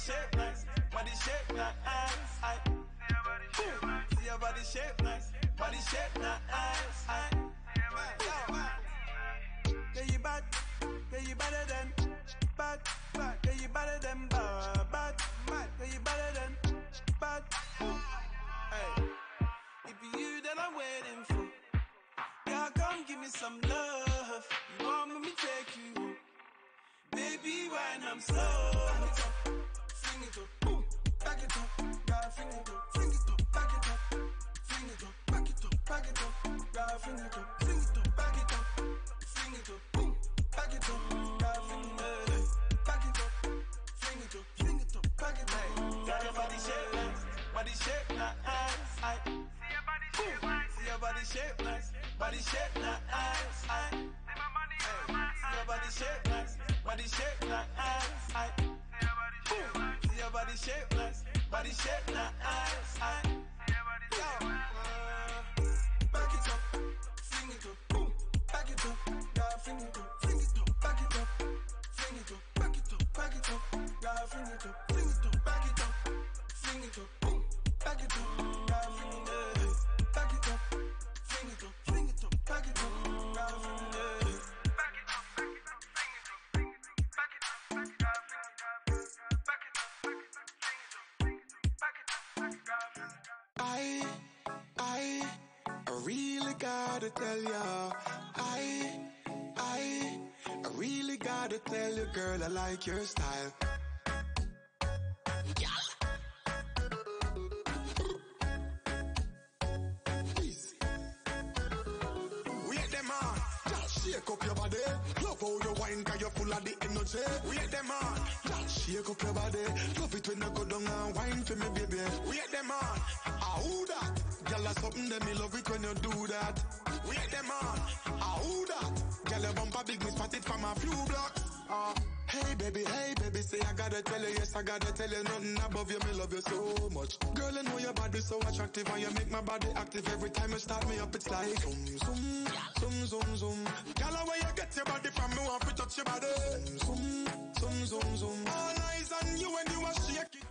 shape nice, body shape nice. See your body shape nice, body shape nice. Yeah, you bad, yeah, you better than bad, yeah, you better than bad, yeah, you better than bad. Hey, if you that I'm waiting for, yeah, come give me some love. You want me to take you home, baby, when I'm slow. Fling it up, boom, back it up, gotta fling it up, fling it up, back it up, fling it up, back it up, back it up, gotta fling it up, fling it up, back it up, fling it up, boom, back it up, gotta fling it up, back it up, fling it up, back it up. Got your body shape nice, body shape nice. See your body shape nice, body shape nice. See your body shape nice, body shape nice. See your body shape nice, body shape nice. Back it up, fling it up, boom, back it up, gotta fling it up, back it up, fling it up, back it up, back it up, gotta fling it up, back it up, fling it up, boom, back it up, gotta fling it up, back it up, fling it up, back it up, gotta fling it up. I really gotta tell ya, I really gotta tell you, girl, I like your style. Wait them on, just shake up your body. Love how you wine, cause you're full of the energy. Wait them on, just shake up your body. Love it when you go down and wine for me, baby. Wait them on, who that? Girl, that's something that me love it when you do that. Wait them on, who that? Girl, your bumper big, me spot it from a few blocks. Hey baby, say I gotta tell you, yes I gotta tell you, nothing above you, me love you so much. Girl, I know your body's so attractive and you make my body active. Every time you start me up, it's like zoom, zoom, zoom, zoom, zoom. Girl, where you get your body from, me want to touch your body. Zoom, zoom, zoom, zoom. All eyes on you when you are shaking.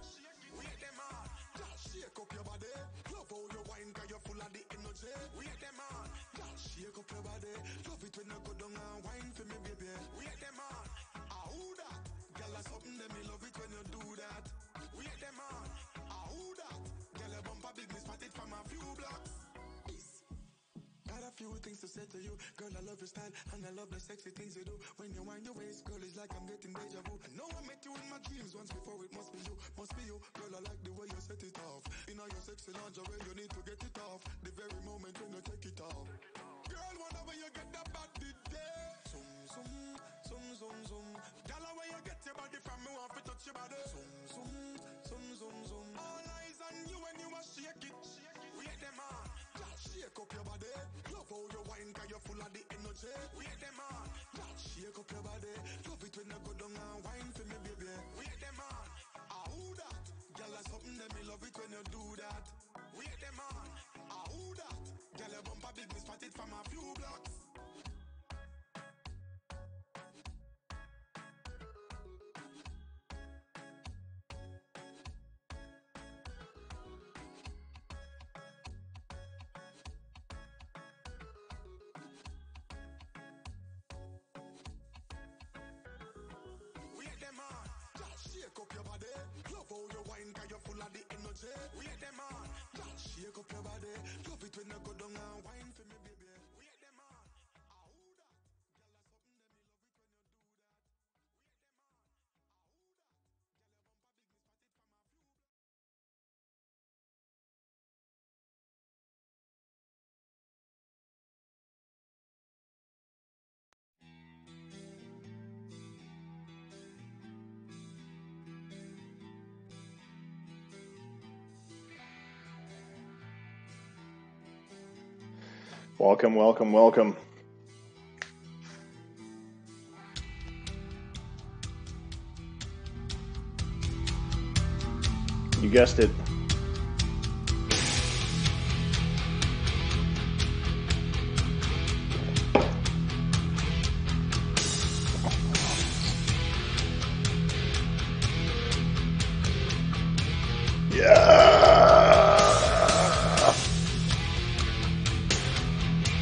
Wait them on, just shake up your body. Love how you wine, cause you're full of the energy. Wait them on, just shake up your body. Love it when you go down and wine for me, baby. Wait them on. Who that? Girl, that's something that me love it when you do that. Wait them on. Who that? Girl, your bumper big, me spot it from a few blocks. Got a few things to say to you. Girl, I love your style and I love the sexy things you do. When you wind your waist, girl, it's like I'm getting deja vu. I know I met you in my dreams once before, it must be you. Must be you. Girl, I like the way you set it off. In all your sexy lingerie, you need to get it off. The very moment when you take it off. Girl, whenever you get that body there. Zoom, zoom, zoom, zoom, zoom. Girl, where you get your body from, me want to touch your body. Zoom, zoom, zoom, zoom, zoom. All eyes on you when you are shake it. Wait them on. Just shake up your body. Love how you wine, cause you're full of the energy. Wait them on. Just shake up your body. Love it when you go down and wine for me, baby. Wait them on. Who that? Girl, that's something that me love it when you do that. Wait them on. Who that? Girl, your bumper big, me spot it from a few blocks. Shake up your body, love how you wine, cause you're full of the energy. Wait them on, just shake up your body. Love it when you go down and wine for me, baby. Wait them on, who that? Girl, that's something that me love it when you do that. Wait them on, who that? Girl, your bumper big, me spot it from a few blocks. Welcome, welcome, welcome. You guessed it.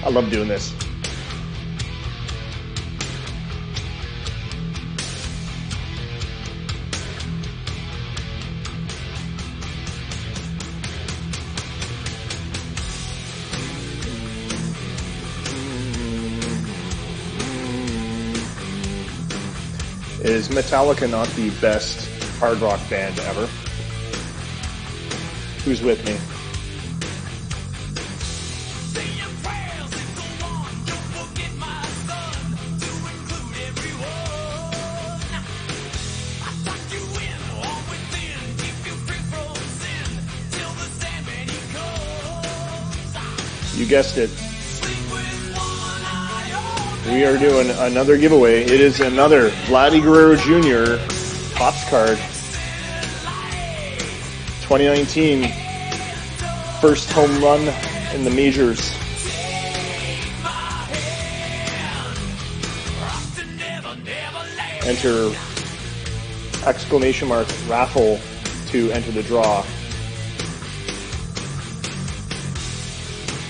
I love doing this. Is Metallica not the best hard rock band ever? Who's with me? You guessed it. We are doing another giveaway. It is another Vladdy Guerrero Jr. Topps card. 2019 first home run in the majors. Enter exclamation mark raffle to enter the draw.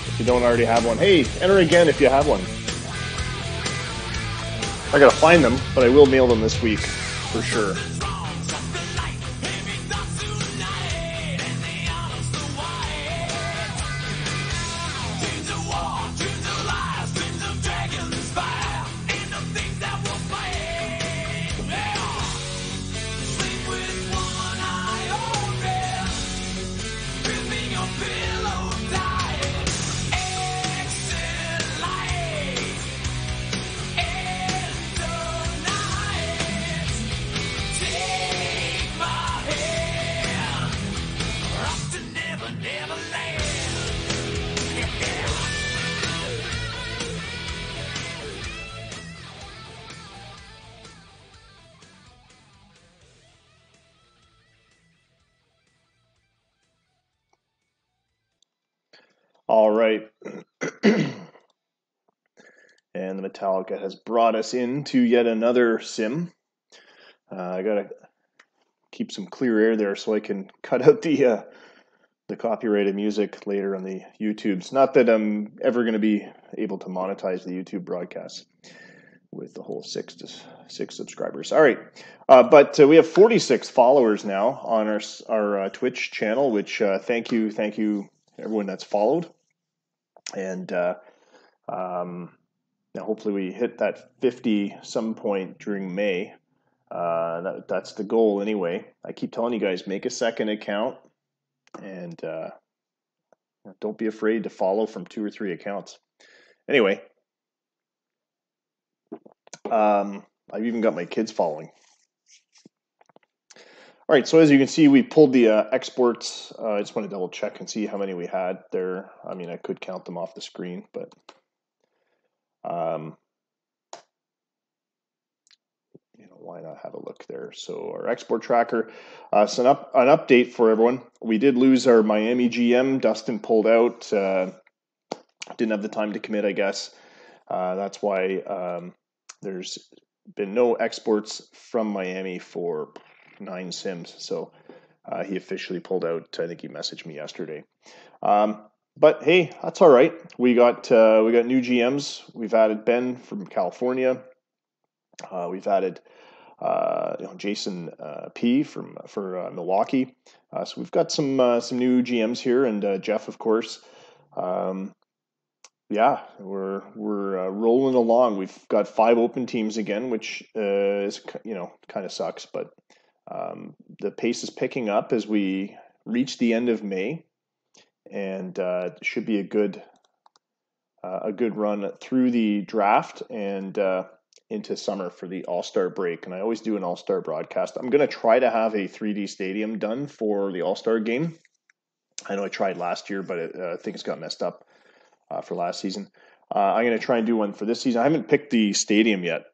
If you don't already have one, hey, enter again if you have one. I gotta find them, but I will mail them this week for sure. All right. And the Metallica has brought us into yet another sim. I gotta keep some clear air there so I can cut out the copyrighted music later on the YouTubes. Not that I'm ever going to be able to monetize the YouTube broadcasts with the whole six subscribers. All right, but we have 46 followers now on our Twitch channel, which thank you everyone that's followed. And now hopefully we hit that 50 some point during May. That's the goal anyway. I keep telling you guys, make a second account and don't be afraid to follow from 2 or 3 accounts. Anyway, I've even got my kids following. All right, so as you can see, we pulled the exports. I just want to double check and see how many we had there. I mean, I could count them off the screen, but why not have a look there? So our export tracker, so an update for everyone. We did lose our Miami GM. Dustin pulled out. Didn't have the time to commit, I guess. That's why there's been no exports from Miami for 9 sims. So he officially pulled out. I think he messaged me yesterday. But hey, that's all right. We got new GMs. We've added Ben from California. We've added Jason P for Milwaukee. So we've got some new GMs here, and Jeff, of course. Yeah, we're rolling along. We've got 5 open teams again, which is kind of sucks, but the pace is picking up as we reach the end of May, and should be a good run through the draft and into summer for the All-Star break. And I always do an All-Star broadcast. I'm going to try to have a 3D stadium done for the All-Star game. I know I tried last year, but I think it's got messed up for last season. I'm going to try and do one for this season. I haven't picked the stadium yet,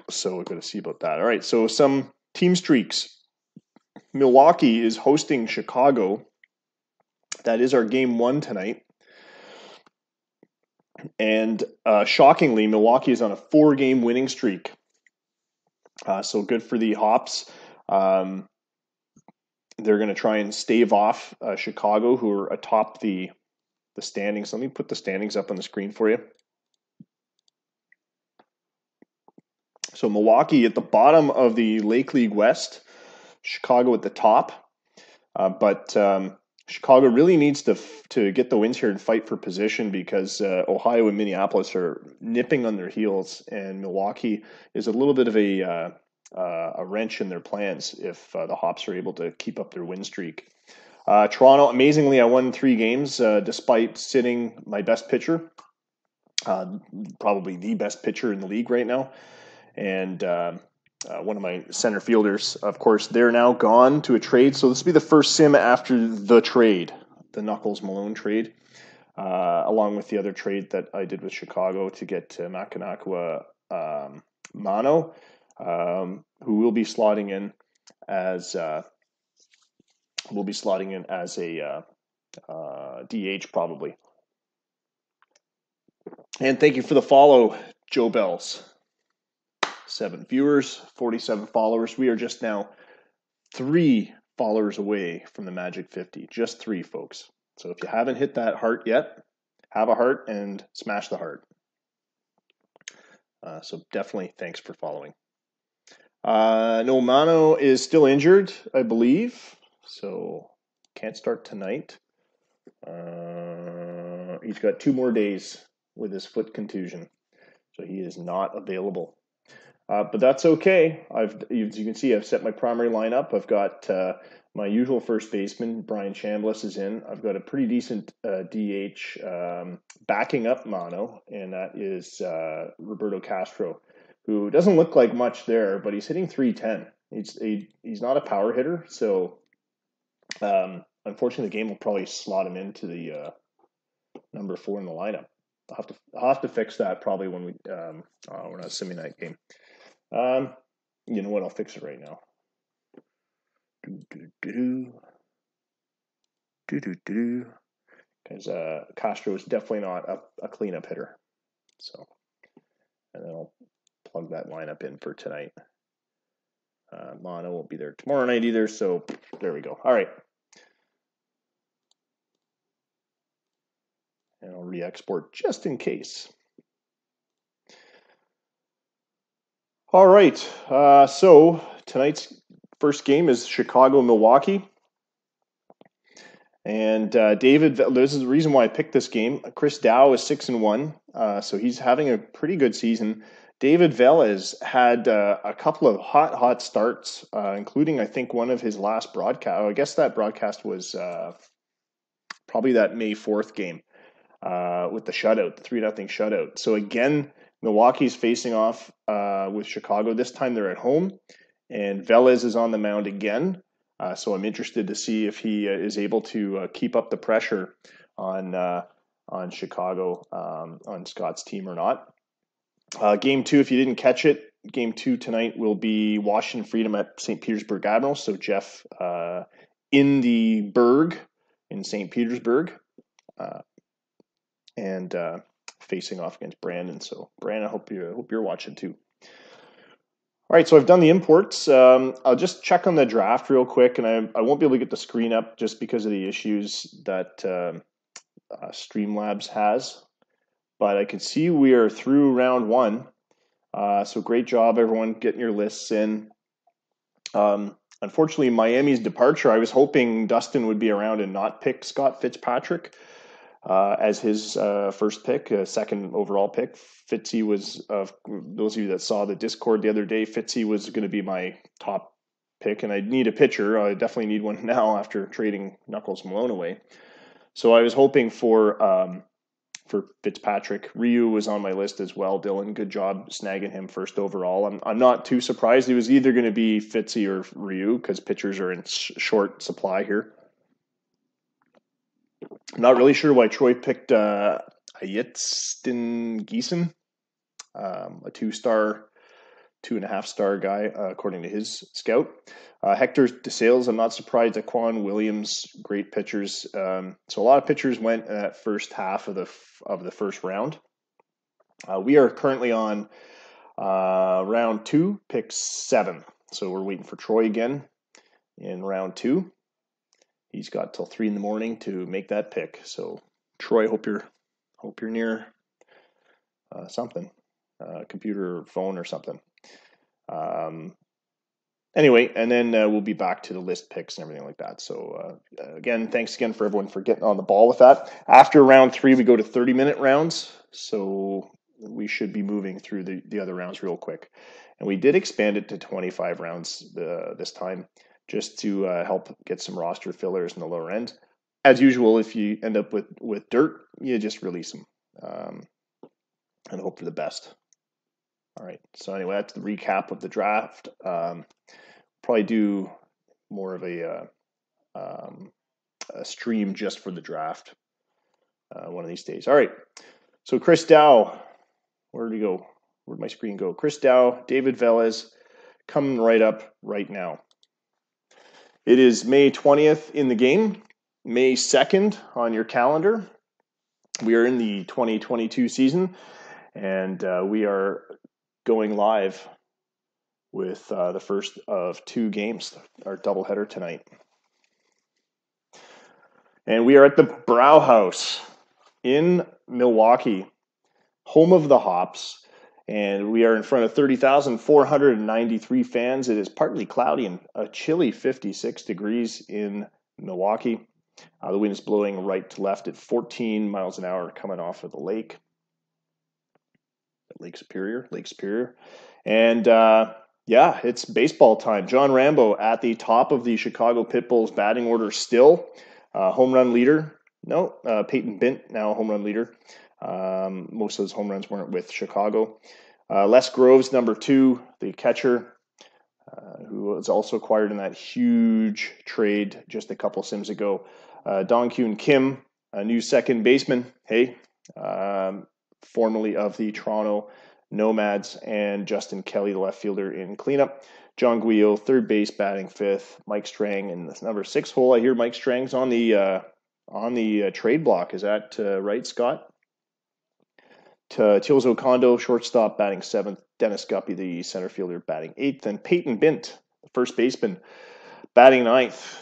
so we're going to see about that. All right, so some team streaks. Milwaukee is hosting Chicago. That is our game 1 tonight. And shockingly, Milwaukee is on a 4-game winning streak. So good for the Hops. They're going to try and stave off Chicago, who are atop the the standings. Let me put the standings up on the screen for you. So Milwaukee at the bottom of the Lake League West, Chicago at the top. But Chicago really needs to get the wins here and fight for position because Ohio and Minneapolis are nipping on their heels, and Milwaukee is a little bit of a wrench in their plans if the Hops are able to keep up their win streak. Toronto, amazingly, I won 3 games despite sitting my best pitcher, probably the best pitcher in the league right now, and one of my center fielders. Of course, they're now gone to a trade, so this will be the first sim after the trade, the Knuckles Malone trade, along with the other trade that I did with Chicago to get Makanakwa Mano, who will be slotting in as a DH probably. And thank you for the follow, Joe Bells. 7 viewers, 47 followers. We are just now 3 followers away from the Magic 50. Just 3, folks. So if you haven't hit that heart yet, have a heart and smash the heart. So definitely thanks for following. No, Mano is still injured, I believe. So can't start tonight. He's got 2 more days with his foot contusion. So he is not available. But that's okay. As you can see, I've set my primary lineup. I've got my usual first baseman, Brian Chambliss, is in. I've got a pretty decent DH backing up Mano, and that is Roberto Castro, who doesn't look like much there, but he's hitting .310. He's not a power hitter, so unfortunately, the game will probably slot him into the number 4 in the lineup. I'll have to fix that probably when we're not simming that game. You know what? I'll fix it right now. Because Castro is definitely not a cleanup hitter. So, and then I'll plug that lineup in for tonight. Mano won't be there tomorrow night either. So there we go. All right. And I'll re-export just in case. All right, so tonight's first game is Chicago-Milwaukee. And David, this is the reason why I picked this game. Chris Dow is 6-1, so he's having a pretty good season. David Velez had a couple of hot starts, including, I think, one of his last broadcast. I guess that broadcast was probably that May 4th game with the shutout, the 3-0 shutout. So again, Milwaukee's facing off with Chicago. This time they're at home, and Velez is on the mound again. So I'm interested to see if he is able to keep up the pressure on Chicago, on Scott's team or not. Game 2, if you didn't catch it, Game 2 tonight will be Washington Freedom at St. Petersburg Admirals. So Jeff in the Berg in St. Petersburg. And facing off against Brandon. So Brandon, I hope you're watching too. All right, so I've done the imports. I'll just check on the draft real quick, and I won't be able to get the screen up just because of the issues that Streamlabs has. But I can see we are through round 1. So great job, everyone, getting your lists in. Unfortunately, Miami's departure, I was hoping Dustin would be around and not pick Scott Fitzpatrick as his first pick, second overall pick. Fitzy was, those of you that saw the Discord the other day, Fitzy was going to be my top pick, and I need a pitcher. I definitely need one now after trading Knuckles Malone away. So I was hoping for Fitzpatrick. Ryu was on my list as well. Dylan, good job snagging him first overall. I'm not too surprised. He was either going to be Fitzy or Ryu because pitchers are in short supply here. I'm not really sure why Troy picked Ayitzton Giesen, a 2.5-star guy, according to his scout. Hector DeSales, I'm not surprised. Aquan Williams, great pitchers. So a lot of pitchers went in that first half of the first round. We are currently on round 2, pick 7. So we're waiting for Troy again in round 2. He's got till 3 a.m. to make that pick. So Troy, hope you're near something, computer or phone or something. Anyway, and then we'll be back to the list picks and everything like that. So again, thanks again for everyone for getting on the ball with that. After round 3, we go to 30-minute rounds. So we should be moving through the other rounds real quick. And we did expand it to 25 rounds this time, just to help get some roster fillers in the lower end. As usual, if you end up with dirt, you just release them and hope for the best. All right. So anyway, that's the recap of the draft. Probably do more of a stream just for the draft one of these days. All right. So Chris Dow, where did he go? Where'd my screen go? Chris Dow, David Velez, coming right up right now. It is May 20th in the game, May 2nd on your calendar. We are in the 2022 season, and we are going live with the first of 2 games, our doubleheader tonight. And we are at the Brauhaus in Milwaukee, home of the Hops, and we are in front of 30,493 fans. It is partly cloudy and a chilly 56 degrees in Milwaukee. The wind is blowing right to left at 14 miles an hour coming off of the lake. Lake Superior. And yeah, it's baseball time. John Rambo at the top of the Chicago Pitbulls batting order still. Home run leader. No, Peyton Bint now home run leader. Most of those home runs weren't with Chicago. Les Groves, number 2, the catcher, who was also acquired in that huge trade just a couple sims ago. Dong Kyun Kim, a new second baseman. Hey, formerly of the Toronto Nomads, and Justin Kelly, the left fielder, in cleanup. John Guillo, third base, batting 5th. Mike Strang in the number 6 hole. I hear Mike Strang's on the trade block. Is that right, Scott? Tilzo Kondo, shortstop, batting 7th. Dennis Guppy, the center fielder, batting 8th. And Peyton Bint, the first baseman, batting 9th.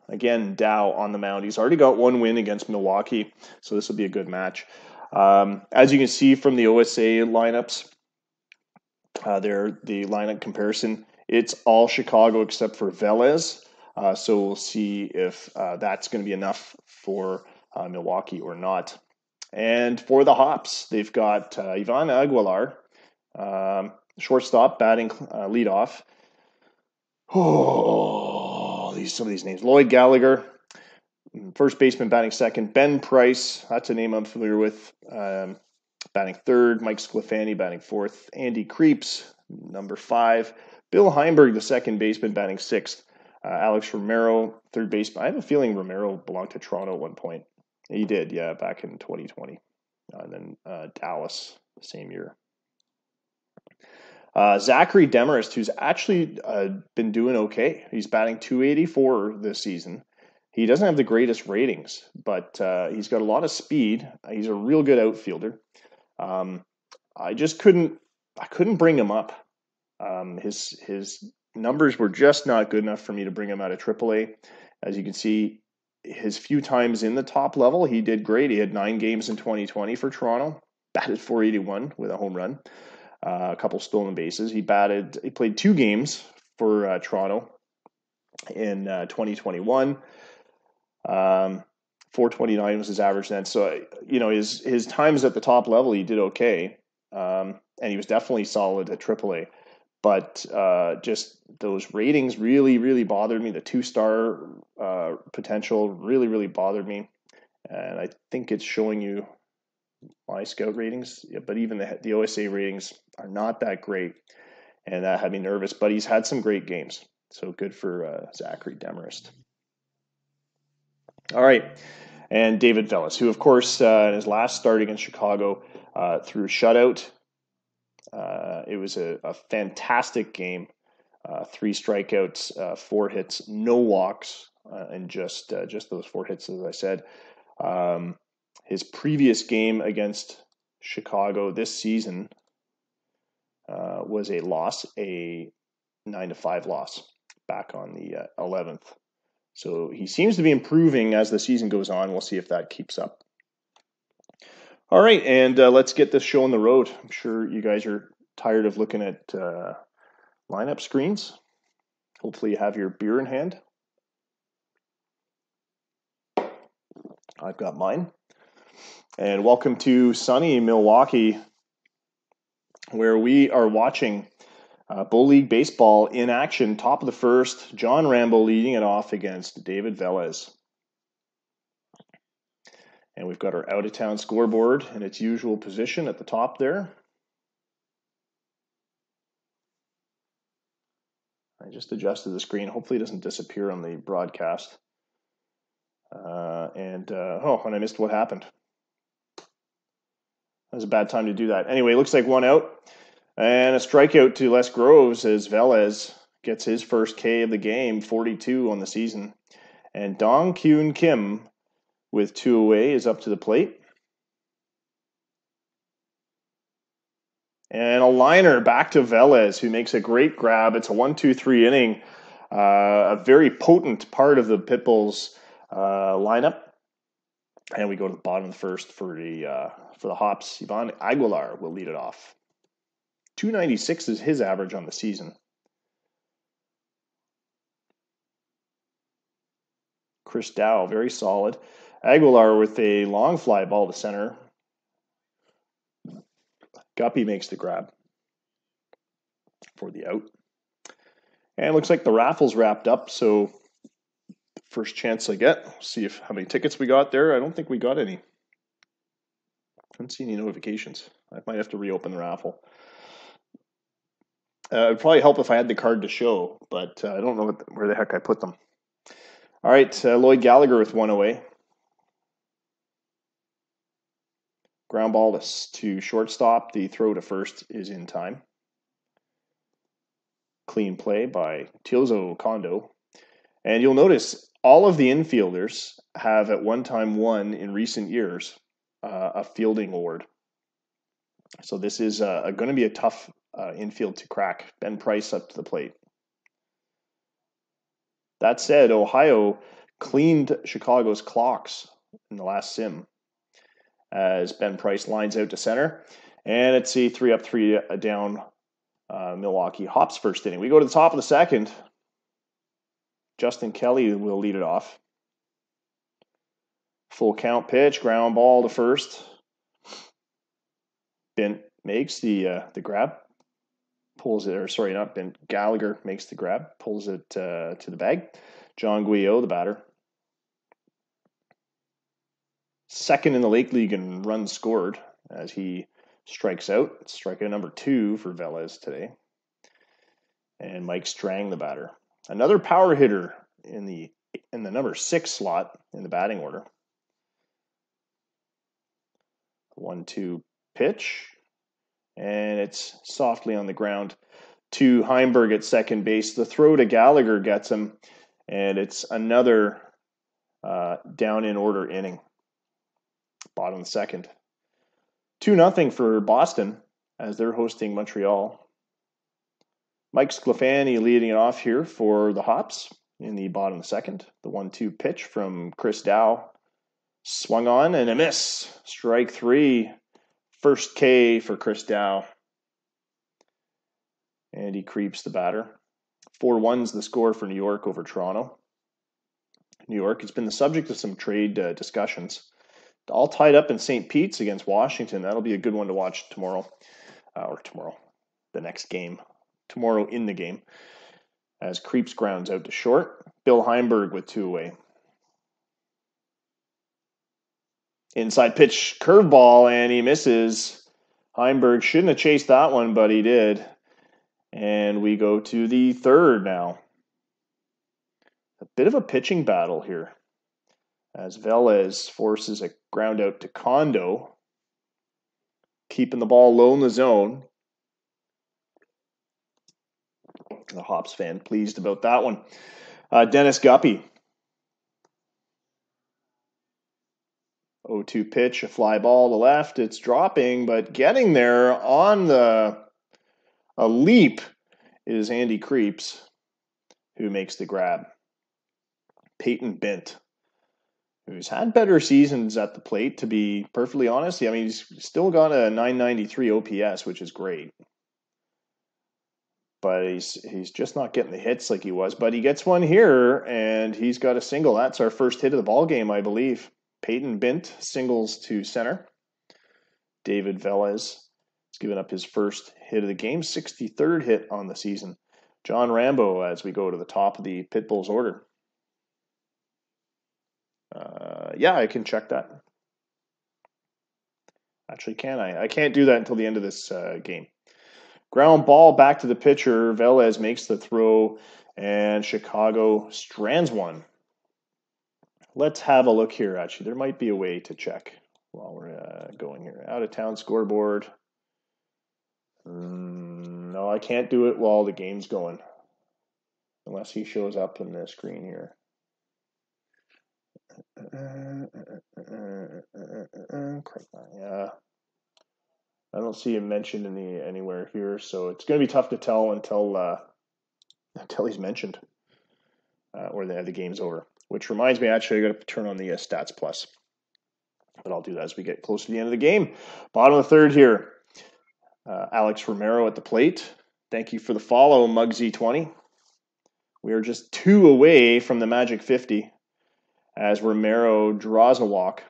Again, Dow on the mound. He's already got 1 win against Milwaukee, so this will be a good match. As you can see from the OSA lineups, the lineup comparison, it's all Chicago except for Velez. So we'll see if that's going to be enough for Milwaukee or not. And for the Hops, they've got Ivan Aguilar, shortstop, batting leadoff. Oh, some of these names. Lloyd Gallagher, first baseman, batting 2nd. Ben Price, that's a name I'm familiar with, batting 3rd. Mike Sclafani, batting 4th. Andy Creeps, number 5. Bill Heimberg, the second baseman, batting 6th. Alex Romero, third baseman. I have a feeling Romero belonged to Toronto at one point. He did, yeah, back in 2020. And then Dallas the same year. Zachary Demarest, who's actually been doing okay. He's batting 284 this season. He doesn't have the greatest ratings, but he's got a lot of speed. He's a real good outfielder. I couldn't bring him up. His numbers were just not good enough for me to bring him out of AAA. As you can see, his few times in the top level, he did great. He had 9 games in 2020 for Toronto, batted .481 with a home run, a couple stolen bases. He played 2 games for Toronto in 2021. 429 was his average then. So, his times at the top level, he did okay. And he was definitely solid at AAA. But just those ratings really, really bothered me. The 2-star potential really, really bothered me. And I think it's showing you my scout ratings. Yeah, but even the OSA ratings are not that great. And that had me nervous. But he's had some great games. So good for Zachary Demarest. All right. And David Velez, who, of course, in his last start against Chicago, threw a shutout. It was a fantastic game. 3 strikeouts, 4 hits, no walks, and just those 4 hits, as I said. His previous game against Chicago this season was a loss, a 9-5 loss back on the 11th. So he seems to be improving as the season goes on. We'll see if that keeps up. All right, and let's get this show on the road. I'm sure you guys are tired of looking at lineup screens. Hopefully you have your beer in hand. I've got mine. And welcome to sunny Milwaukee, where we are watching Bull League Baseball in action. Top of the first, John Rambo leading it off against David Velez. And we've got our out-of-town scoreboard in its usual position at the top there. I just adjusted the screen. Hopefully it doesn't disappear on the broadcast. And I missed what happened. That was a bad time to do that. Anyway, looks like one out. And a strikeout to Les Groves as Velez gets his first K of the game, 42 on the season. And Dong Kyun Kim with 2 away is up to the plate. And a liner back to Velez, who makes a great grab. It's a 1-2-3 inning. A very potent part of the Pitbulls lineup. And we go to the bottom of the first for the Hops. Ivan Aguilar will lead it off. 296 is his average on the season. Chris Dow, very solid. Aguilar with a long fly ball to center. Guppy makes the grab for the out. And it looks like the raffle's wrapped up, so first chance I get. See how many tickets we got there. I don't think we got any. I haven't seen any notifications. I might have to reopen the raffle. It would probably help if I had the card to show, but I don't know where the heck I put them. All right, Lloyd Gallagher with 1 away. Ground ball to shortstop. The throw to first is in time. Clean play by Tiozo Kondo. And you'll notice all of the infielders have at one time won in recent years a fielding award. So this is going to be a tough infield to crack. Ben Price up to the plate. That said, Ohio cleaned Chicago's clocks in the last sim as Ben Price lines out to center. And it's a 3-up, 3-down Milwaukee Hops first inning. We go to the top of the second. Justin Kelly will lead it off. Full count pitch, ground ball to first. Bent makes the grab. Pulls it, or sorry, not Bent. Gallagher makes the grab. Pulls it to the bag. John Guillot, the batter. Second in the Lake League in runs scored as he strikes out. Strikeout number 2 for Velez today. And Mike Strang, the batter. Another power hitter in the number 6 slot in the batting order. 1-2 pitch. And it's softly on the ground to Heimberg at second base. The throw to Gallagher gets him. And it's another down in order inning. Bottom of the second. 2-0 for Boston as they're hosting Montreal. Mike Sclafani leading it off here for the Hops in the bottom of the second. The 1-2 pitch from Chris Dow. Swung on and a miss. Strike 3. First K for Chris Dow. And he creeps the batter. 4-1's the score for New York over Toronto. New York has been the subject of some trade discussions. All tied up in St. Pete's against Washington. That'll be a good one to watch tomorrow. The next game. Tomorrow in the game. As Creeps grounds out to short. Bill Heimberg with 2 away. Inside pitch curveball, and he misses. Heimberg shouldn't have chased that one, but he did. And we go to the third now. A bit of a pitching battle here. As Velez forces a ground out to Kondo. Keeping the ball low in the zone. The Hops fan pleased about that one. Dennis Guppy. 0-2 pitch, a fly ball to left. It's dropping, but getting there on a leap is Andy Creeps, who makes the grab. Peyton Bent, who's had better seasons at the plate, to be perfectly honest. I mean, he's still got a 993 OPS, which is great. But he's just not getting the hits like he was. But he gets one here, and he's got a single. That's our first hit of the ball game, I believe. Peyton Bint singles to center. David Velez has given up his first hit of the game, 63rd hit on the season. John Rambo as we go to the top of the Pitbulls order. Yeah, I can check that. Actually, can I? I can't do that until the end of this game. Ground ball back to the pitcher. Velez makes the throw, and Chicago strands one. Let's have a look here, actually. There might be a way to check while we're going here. Out of town scoreboard. No, I can't do it while the game's going. Unless he shows up in the screen here. Yeah. I don't see him mentioned anywhere here, so it's going to be tough to tell until he's mentioned or the game's over. Which reminds me, actually, I got to turn on the Stats Plus, but I'll do that as we get close to the end of the game. Bottom of the third here, Alex Romero at the plate. Thank you for the follow, Mugsy20. We are just 2 away from the Magic 50 as Romero draws a walk.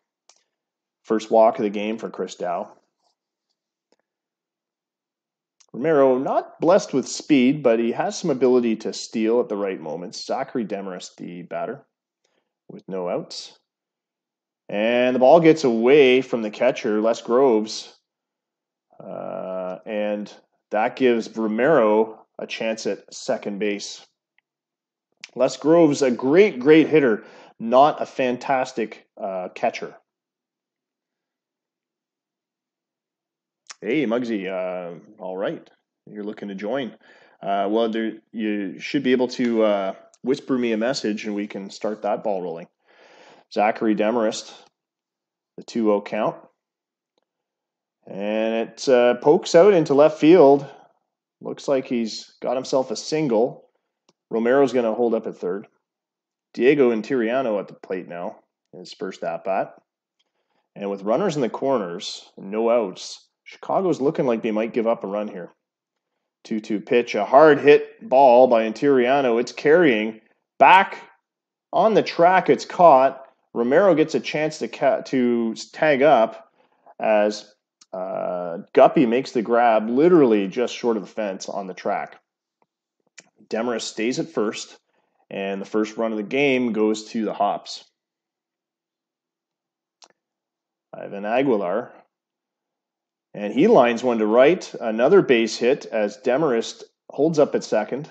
First walk of the game for Chris Dow. Romero, not blessed with speed, but he has some ability to steal at the right moments. Zachary Demarest, the batter, with no outs. And the ball gets away from the catcher, Les Groves. And that gives Romero a chance at second base. Les Groves, a great hitter, not a fantastic catcher. Hey, Muggsy, all right. You're looking to join. Well, you should be able to whisper me a message, and we can start that ball rolling. Zachary Demarest, the 2-0 count. And it pokes out into left field. Looks like he's got himself a single. Romero's going to hold up at third. Diego Intiriano at the plate now, his first at-bat. And with runners in the corners, no outs, Chicago's looking like they might give up a run here. 2-2 pitch, a hard hit ball by Intiriano. It's carrying. Back on the track, it's caught. Romero gets a chance to tag up as Guppy makes the grab literally just short of the fence on the track. Demarest stays at first, and the first run of the game goes to the Hops. Ivan Aguilar. And he lines one to right. Another base hit as Demarest holds up at second.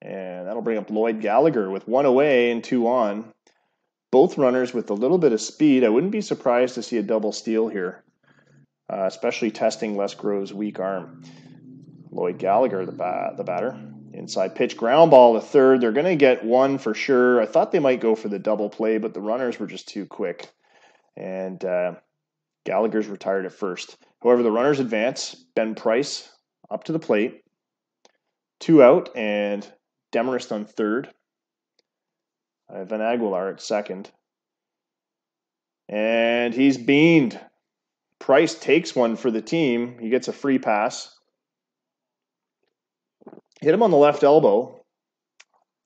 And that'll bring up Lloyd Gallagher with 1 away and 2 on. Both runners with a little bit of speed. I wouldn't be surprised to see a double steal here, especially testing Les Groves' weak arm. Lloyd Gallagher, the batter. Inside pitch, ground ball to third. They're going to get one for sure. I thought they might go for the double play, but the runners were just too quick. And Gallagher's retired at first. However, the runners advance. Ben Price up to the plate. 2 out, and Demarest on third. Ivan Aguilar at second. And he's beaned. Price takes one for the team. He gets a free pass. Hit him on the left elbow,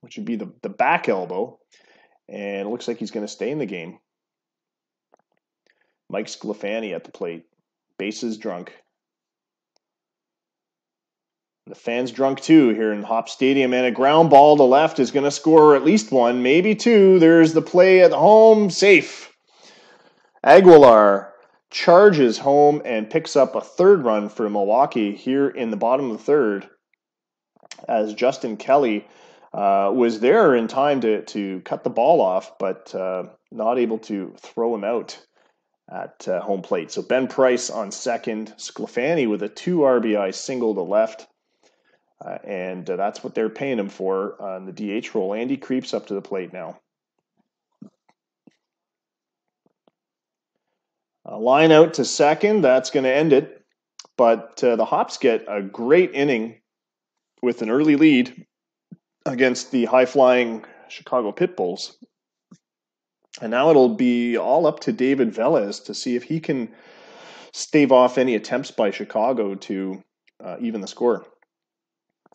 which would be the back elbow. And it looks like he's going to stay in the game. Mike Sclafani at the plate. Bases drunk. The fans drunk too here in Hop Stadium. And a ground ball to left is going to score at least one, maybe two. There's the play at home. Safe. Aguilar charges home and picks up a third run for Milwaukee here in the bottom of the third, as Justin Kelly was there in time to cut the ball off, but not able to throw him out at home plate. So Ben Price on second, Sclafani with a 2 RBI single to left, and that's what they're paying him for on the DH role. Andy creeps up to the plate now. A line out to second, that's going to end it, but the Hops get a great inning with an early lead against the high-flying Chicago Pitbulls. And now it'll be all up to David Velez to see if he can stave off any attempts by Chicago to even the score.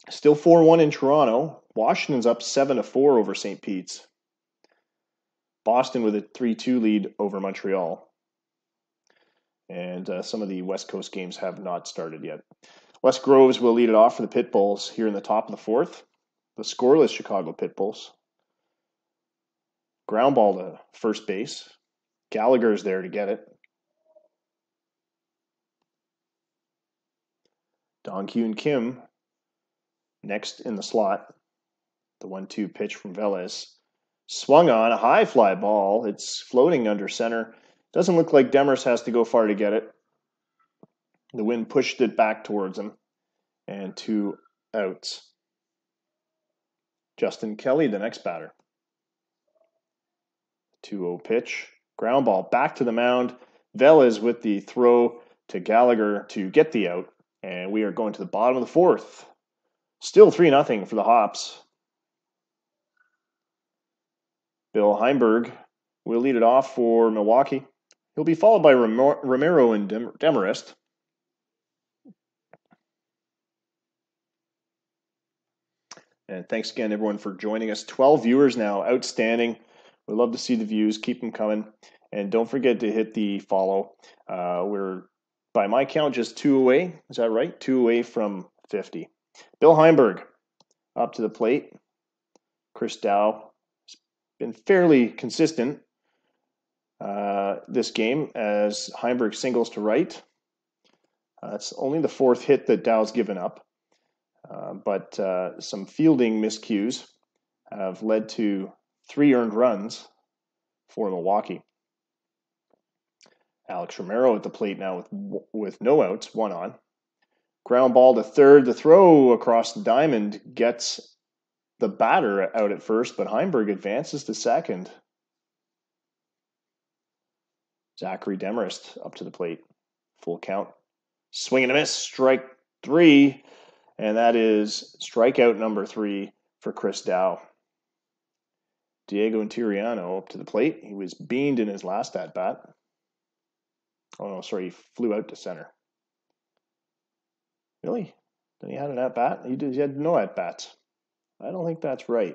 Still 4-1 in Toronto. Washington's up 7-4 over St. Pete's. Boston with a 3-2 lead over Montreal. And some of the West Coast games have not started yet. Wes Groves will lead it off for the Pitbulls here in the top of the fourth. The scoreless Chicago Pitbulls. Ground ball to first base. Gallagher's there to get it. Dong-Kyun Kim next in the slot. The 1-2 pitch from Velez. Swung on, a high fly ball. It's floating under center. Doesn't look like Demers has to go far to get it. The wind pushed it back towards him. And 2 outs. Justin Kelly, the next batter. 2-0 pitch. Ground ball back to the mound. Velez with the throw to Gallagher to get the out. And we are going to the bottom of the fourth. Still 3-0 for the Hops. Bill Heimberg will lead it off for Milwaukee. He'll be followed by Romero and Demarest. And thanks again, everyone, for joining us. 12 viewers now. Outstanding. We love to see the views. Keep them coming. And don't forget to hit the follow. We're, by my count, just 2 away. Is that right? 2 away from 50. Bill Heimberg up to the plate. Chris Dow has been fairly consistent this game as Heimberg singles to right. It's only the 4th hit that Dow's given up. But some fielding miscues have led to 3 earned runs for Milwaukee. Alex Romero at the plate now with no outs, 1 on. Ground ball to third. The throw across the diamond gets the batter out at first, but Heimberg advances to second. Zachary Demarest up to the plate. Full count. Swing and a miss. Strike 3. And that is strikeout number 3 for Chris Dow. Diego Intiriano up to the plate. He was beamed in his last at-bat. Oh, no, sorry. He flew out to center. Really? Then he had an at-bat? He had no at-bats. I don't think that's right.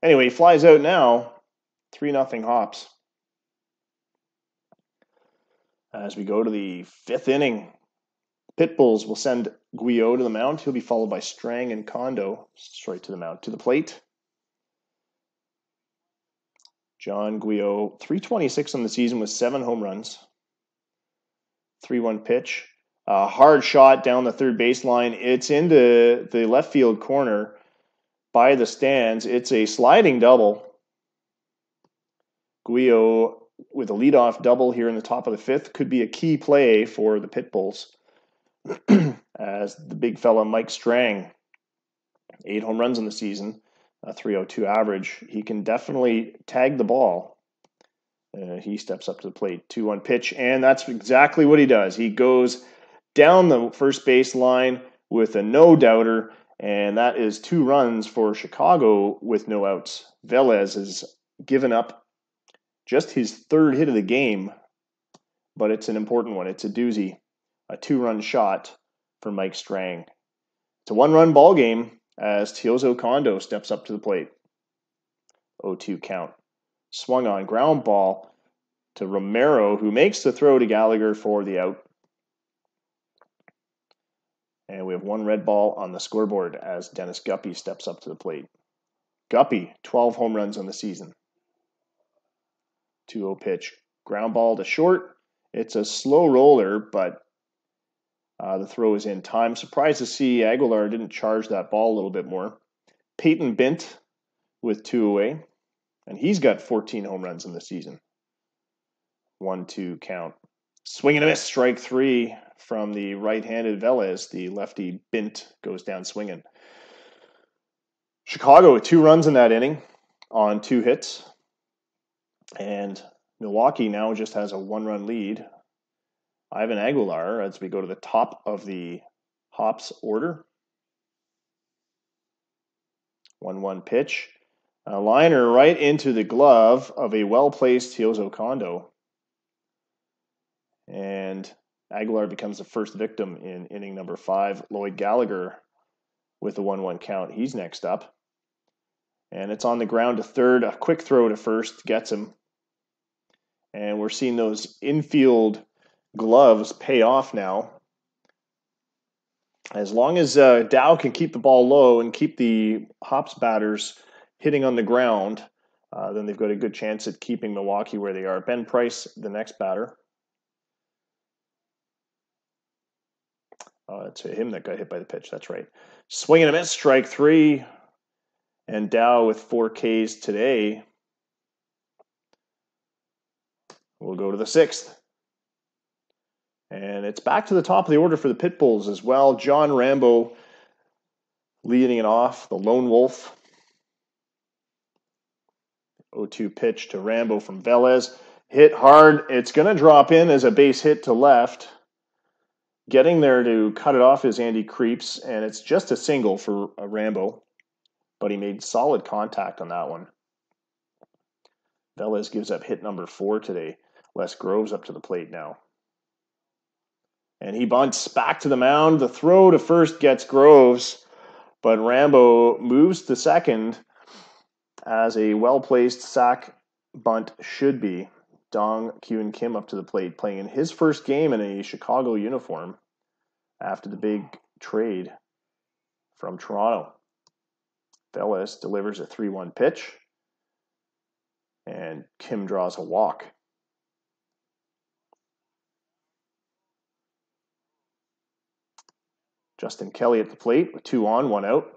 Anyway, he flies out now. 3-0 Hops. As we go to the 5th inning, Pitbulls will send Guillot to the mound. He'll be followed by Strang and Kondo straight to the mound. To the plate, John Guillot, 326 on the season with 7 home runs. 3-1 pitch. A hard shot down the third baseline. It's into the left field corner by the stands. It's a sliding double. Guillot with a leadoff double here in the top of the 5th could be a key play for the Pitbulls. As the big fella Mike Strang, 8 home runs in the season, a 302 average. He can definitely tag the ball. He steps up to the plate, 2-1 pitch, and that's exactly what he does. He goes down the first base line with a no-doubter, and that is 2 runs for Chicago with no outs. Velez has given up just his 3rd hit of the game, but it's an important one. It's a doozy. A 2-run shot for Mike Strang. It's a 1-run ball game as Teozo Kondo steps up to the plate. 0-2 count. Swung on ground ball to Romero, who makes the throw to Gallagher for the out. And we have 1 red ball on the scoreboard as Dennis Guppy steps up to the plate. Guppy, 12 home runs on the season. 2-0 pitch. Ground ball to short. It's a slow roller, but the throw is in time. Surprised to see Aguilar didn't charge that ball a little bit more. Peyton Bint with 2 away. And he's got 14 home runs in the season. 1-2 count. Swing and a miss. Strike 3 from the right-handed Velez. The lefty Bint goes down swinging. Chicago with 2 runs in that inning on 2 hits. And Milwaukee now just has a 1-run lead. Ivan Aguilar, as we go to the top of the Hops order, 1-1 pitch. A liner right into the glove of a well-placed Teoso Kondo. And Aguilar becomes the first victim in inning number 5. Lloyd Gallagher with the 1-1 count. He's next up. And it's on the ground to third. A quick throw to first gets him. And we're seeing those infield gloves pay off now. As long as Dow can keep the ball low and keep the Hops batters hitting on the ground, then they've got a good chance at keeping Milwaukee where they are. Ben Price, the next batter. It's him that got hit by the pitch. That's right. Swing and a miss, strike 3. And Dow with 4 Ks today will go to the 6th. And it's back to the top of the order for the Pitbulls as well. John Rambo leading it off, the lone wolf. 0-2 pitch to Rambo from Velez. Hit hard. It's going to drop in as a base hit to left. Getting there to cut it off is Andy Creeps, and it's just a single for Rambo. But he made solid contact on that one. Velez gives up hit number 4 today. Les Groves up to the plate now. And he bunts back to the mound. The throw to first gets Groves, but Rambo moves to second as a well-placed sack bunt should be. Dong Kyun Kim up to the plate, playing in his first game in a Chicago uniform after the big trade from Toronto. Velez delivers a 3-1 pitch, and Kim draws a walk. Justin Kelly at the plate with 2 on, 1 out.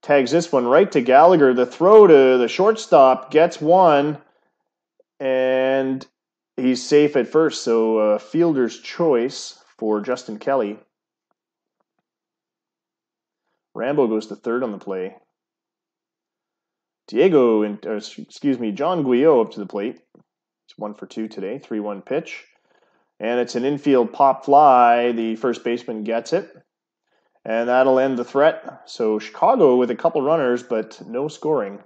Tags this one right to Gallagher. The throw to the shortstop gets 1, and he's safe at first. So fielder's choice for Justin Kelly. Rambo goes to third on the play. John Guillot up to the plate. It's 1 for 2 today, 3-1 pitch. And it's an infield pop fly. The first baseman gets it. And that'll end the threat. So Chicago with a couple runners, but no scoring.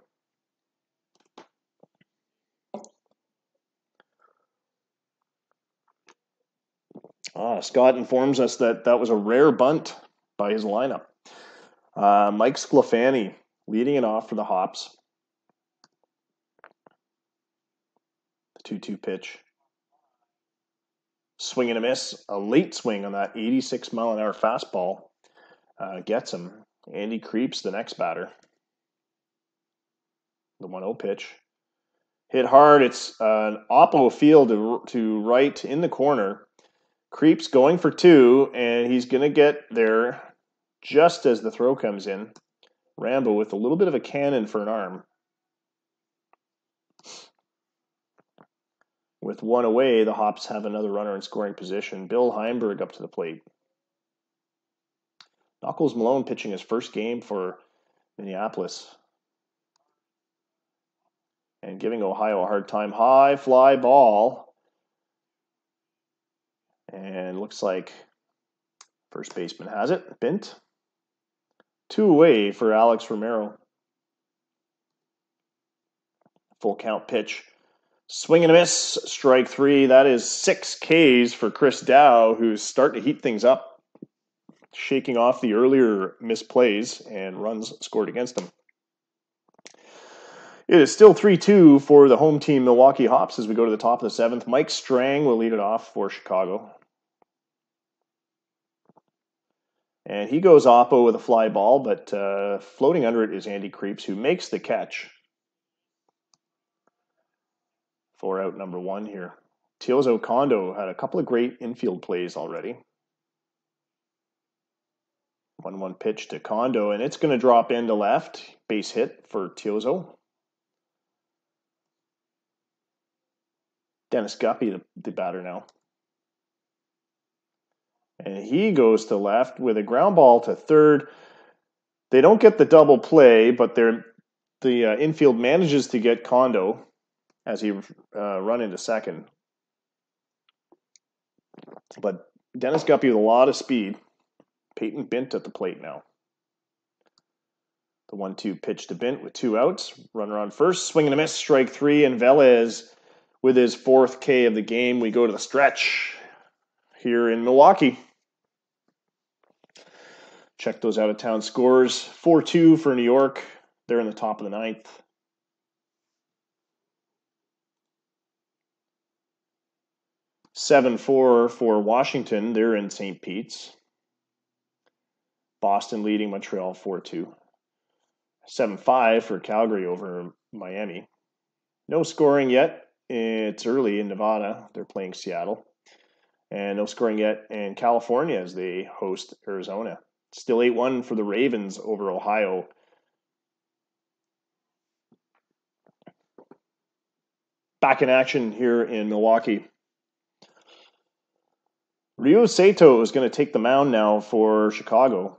Scott informs us that that was a rare bunt by his lineup. Mike Sclafani leading it off for the Hops. The 2-2 pitch. Swing and a miss. A late swing on that 86-mile-an-hour fastball. Gets him. Andy Creeps, the next batter. The 1-0 pitch. Hit hard. It's an oppo field to right in the corner. Creeps going for 2, and he's going to get there just as the throw comes in. Rambo with a little bit of a cannon for an arm. With 1 away, the Hops have another runner in scoring position. Bill Heimberg up to the plate. Knuckles Malone pitching his first game for Minneapolis. And giving Ohio a hard time. High fly ball. And looks like first baseman has it. Bint. 2 away for Alex Romero. Full count pitch. Swing and a miss. Strike 3. That is 6 Ks for Chris Dow, who's starting to heat things up. Shaking off the earlier misplays and runs scored against him. It is still 3-2 for the home team Milwaukee Hops as we go to the top of the 7th. Mike Strang will lead it off for Chicago. And he goes oppo with a fly ball, but floating under it is Andy Creeps, who makes the catch for out number 1 here. Teoso Kondo had a couple of great infield plays already. 1-1 pitch to Kondo, and it's going to drop into left. Base hit for Teoso. Dennis Guppy, the batter now. And he goes to left with a ground ball to third. They don't get the double play, but the infield manages to get Kondo as he run into second. But Dennis Guppy with a lot of speed. Peyton Bint at the plate now. The 1-2 pitch to Bint with 2 outs. Runner on first, swing and a miss, strike 3, and Velez with his 4th K of the game. We go to the stretch here in Milwaukee. Check those out-of-town scores. 4-2 for New York. They're in the top of the 9th. 7-4 for Washington. They're in St. Pete's. Boston leading Montreal 4-2. 7-5 for Calgary over Miami. No scoring yet. It's early in Nevada. They're playing Seattle. And no scoring yet in California as they host Arizona. Still 8-1 for the Ravens over Ohio. Back in action here in Milwaukee. Ryu Sato is going to take the mound now for Chicago.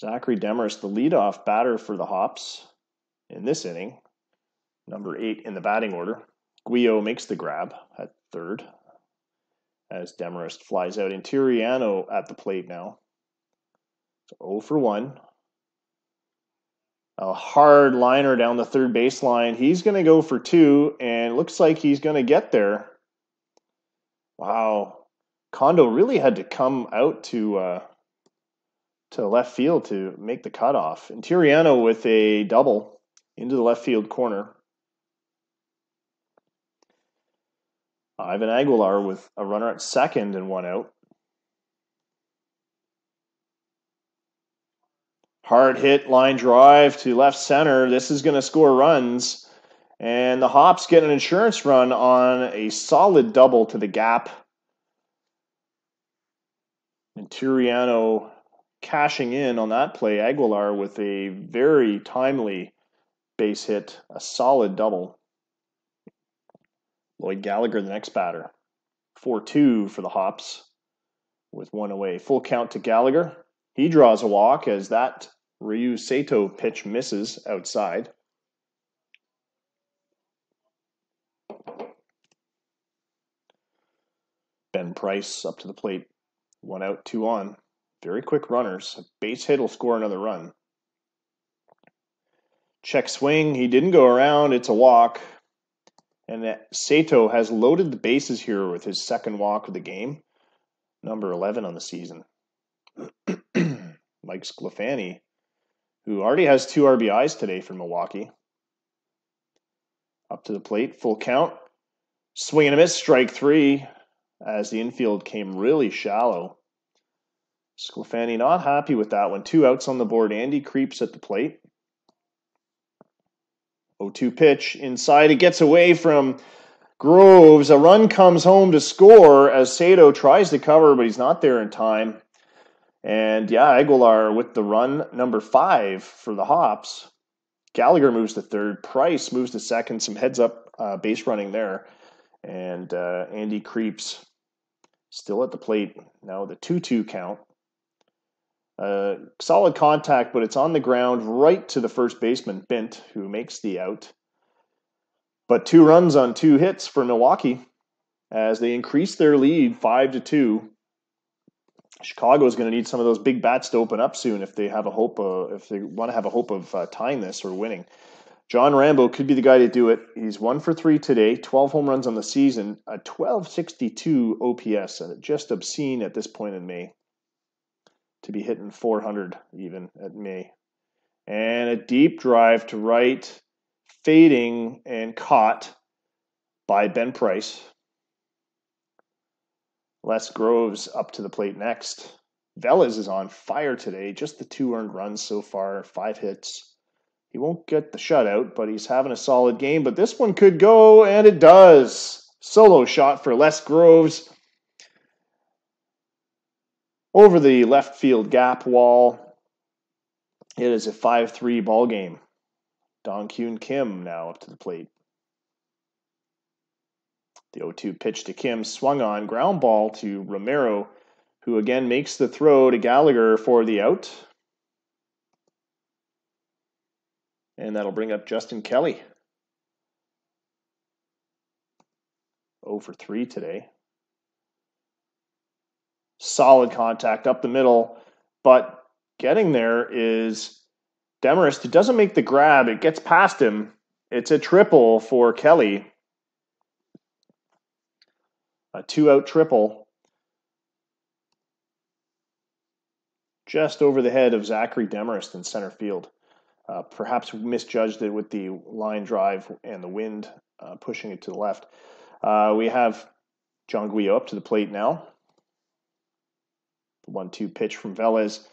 Zachary Demarest, the leadoff batter for the Hops in this inning. Number 8 in the batting order. Guillo makes the grab at third as Demarest flies out. Intiriano at the plate now. So 0 for 1. A hard liner down the third baseline. He's going to go for 2, and it looks like he's going to get there. Wow. Kondo really had to come out to left field to make the cutoff. Intiriano with a double into the left field corner. Ivan Aguilar with a runner at second and 1 out. Hard hit line drive to left center. This is going to score runs. And the Hops get an insurance run on a solid double to the gap. Intiriano cashing in on that play. Aguilar with a very timely base hit. A solid double. Lloyd Gallagher, the next batter. 4-2 for the Hops with 1 away. Full count to Gallagher. He draws a walk as that Ryu Sato pitch misses outside. Ben Price up to the plate. 1 out, 2 on. Very quick runners. A base hit will score another run. Check swing. He didn't go around. It's a walk. And Sato has loaded the bases here with his second walk of the game. Number 11 on the season. Mike Sclafani, who already has 2 RBIs today for Milwaukee. Up to the plate. Full count. Swing and a miss. Strike 3 as the infield came really shallow. Sclafani not happy with that one. 2 outs on the board. Andy Creeps at the plate. 0-2 pitch inside. It gets away from Groves. A run comes home to score as Sato tries to cover, but he's not there in time. And yeah, Aguilar with the run, number 5 for the Hops. Gallagher moves to third. Price moves to second. Some heads up base running there. And Andy Creeps still at the plate. Now the 2-2 count. Solid contact, but it's on the ground right to the first baseman, Bint, who makes the out. But 2 runs on 2 hits for Milwaukee as they increase their lead 5-2. Chicago is going to need some of those big bats to open up soon if they have a hope. If they want to have a hope of tying this or winning. John Rambo could be the guy to do it. He's 1 for 3 today, 12 home runs on the season, a 1262 OPS, and just obscene at this point in May to be hitting 400 even at May. And a deep drive to right, fading and caught by Ben Price. Les Groves up to the plate next. Velez is on fire today. Just the 2 earned runs so far, 5 hits. He won't get the shutout, but he's having a solid game. But this one could go, and it does. Solo shot for Les Groves. Over the left field gap wall. It is a 5-3 ball game. Dong Kyun Kim now up to the plate. The 0-2 pitch to Kim swung on. Ground ball to Romero, who again makes the throw to Gallagher for the out. And that'll bring up Justin Kelly. 0 for 3 today. Solid contact up the middle, but getting there is Demarest, who doesn't make the grab. It gets past him. It's a triple for Kelly. A 2-out triple. Just over the head of Zachary Demarest in center field. Perhaps misjudged it with the line drive and the wind pushing it to the left. We have John Guillo up to the plate now. 1-2 pitch from Velez.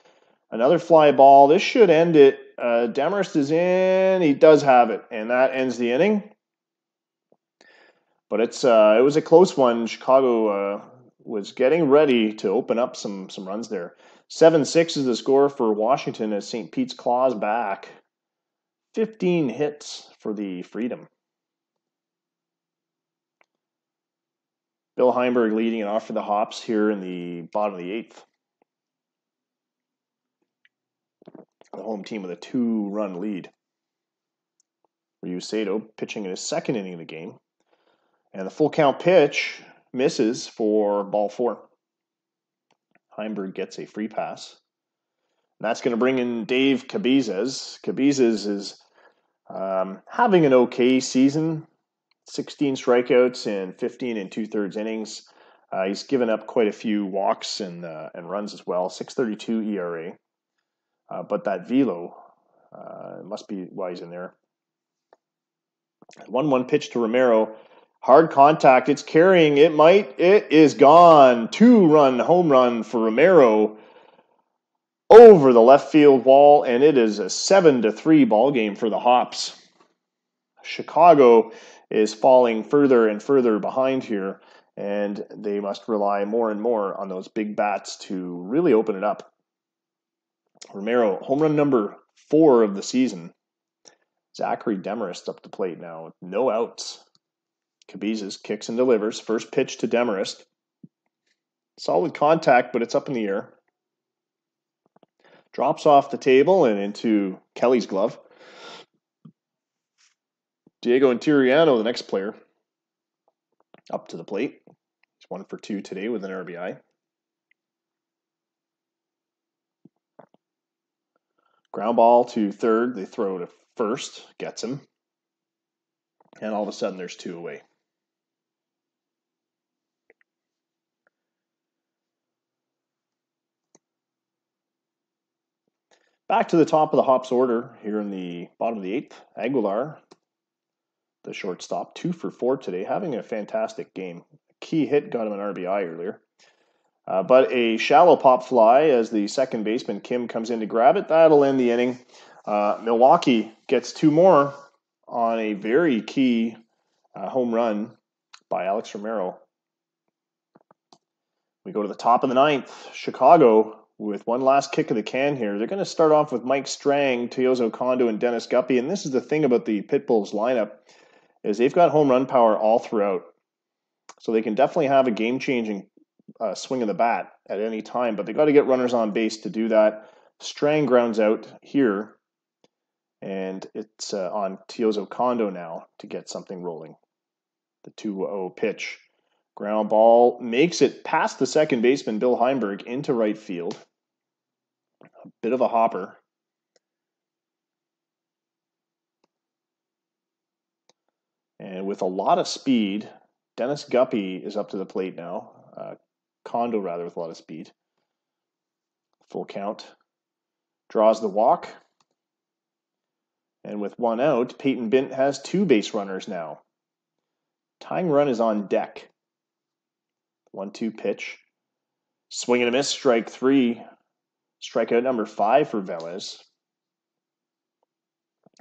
Another fly ball. This should end it. Demarest is in. He does have it, and that ends the inning. But it was a close one. Chicago was getting ready to open up some runs there. 7-6 is the score for Washington as St. Pete's claws back. 15 hits for the Freedom. Bill Heimberg leading it off for the Hops here in the bottom of the 8th. The home team with a 2-run lead. Ryu Sato pitching in his second inning of the game. And the full count pitch misses for ball 4. Heimberg gets a free pass. And that's going to bring in Dave Cabezas. Cabezas is having an okay season. 16 strikeouts in 15 and 2/3 innings. He's given up quite a few walks and runs as well. 6.32 ERA. But that velo must be why he's in there. 1-1 pitch to Romero. Hard contact. It's carrying. It is gone. 2-run home run for Romero over the left field wall, and it is a 7-3 ball game for the Hops. Chicago is falling further and further behind here, and they must rely more and more on those big bats to really open it up. Romero, home run number 4 of the season. Zachary Demarest up the plate now. No outs. Cabezas kicks and delivers. First pitch to Demarest. Solid contact, but it's up in the air. Drops off the table and into Kelly's glove. Diego Intiriano, the next player, up to the plate. He's 1 for 2 today with an RBI. Ground ball to third. They throw to first. Gets him. And all of a sudden, there's 2 away. Back to the top of the Hops order here in the bottom of the 8th. Aguilar, the shortstop, 2 for 4 today, having a fantastic game. Key hit got him an RBI earlier. But a shallow pop fly as the second baseman, Kim, comes in to grab it. That'll end the inning. Milwaukee gets 2 more on a very key home run by Alex Romero. We go to the top of the 9th. Chicago with one last kick of the can here. They're going to start off with Mike Strang, Teozo Kondo, and Dennis Guppy. And this is the thing about the Pitbulls lineup, is they've got home run power all throughout. So they can definitely have a game-changing swing of the bat at any time, but they got to get runners on base to do that. Strang grounds out here, and it's on Teozo Kondo now to get something rolling. The 2-0 pitch. Ground ball makes it past the second baseman, Bill Heimberg, into right field. A bit of a hopper. And with a lot of speed, Dennis Guppy is up to the plate now. Kondo, rather, with a lot of speed. Full count. Draws the walk. And with 1 out, Peyton Bint has 2 base runners now. Tying run is on deck. 1-2 pitch. Swing and a miss, strike 3. Strikeout number 5 for Velez,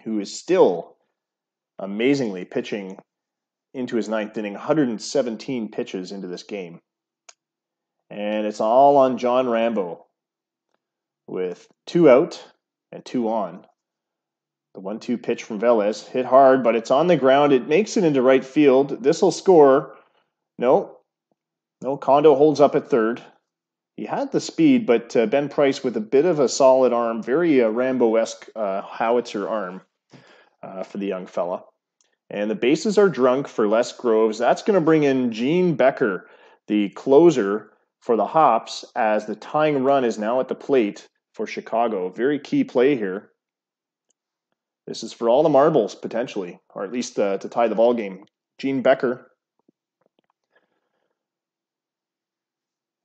who is still amazingly pitching into his 9th inning, 117 pitches into this game. And it's all on John Rambo with 2 out and 2 on. The 1-2 pitch from Velez hit hard, but it's on the ground. It makes it into right field. This will score. No, Kondo holds up at third. He had the speed, but Ben Price with a bit of a solid arm, very Rambo-esque howitzer arm for the young fella. And the bases are drunk for Les Groves. That's going to bring in Gene Becker, the closer for the Hops, as the tying run is now at the plate for Chicago. Very key play here. This is for all the marbles, potentially, or at least to tie the ball game. Gene Becker.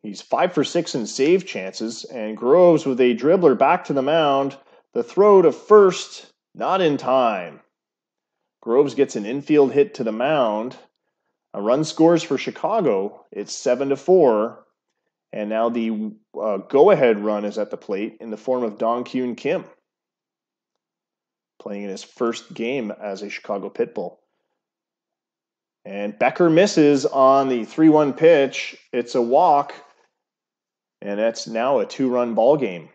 He's 5 for 6 in save chances, and Groves with a dribbler back to the mound. The throw to first, not in time. Groves gets an infield hit to the mound. A run scores for Chicago. It's 7-4, and now the go-ahead run is at the plate in the form of Dong-Kyun Kim, playing in his first game as a Chicago Pitbull. And Becker misses on the 3-1 pitch. It's a walk, and that's now a 2-run ball game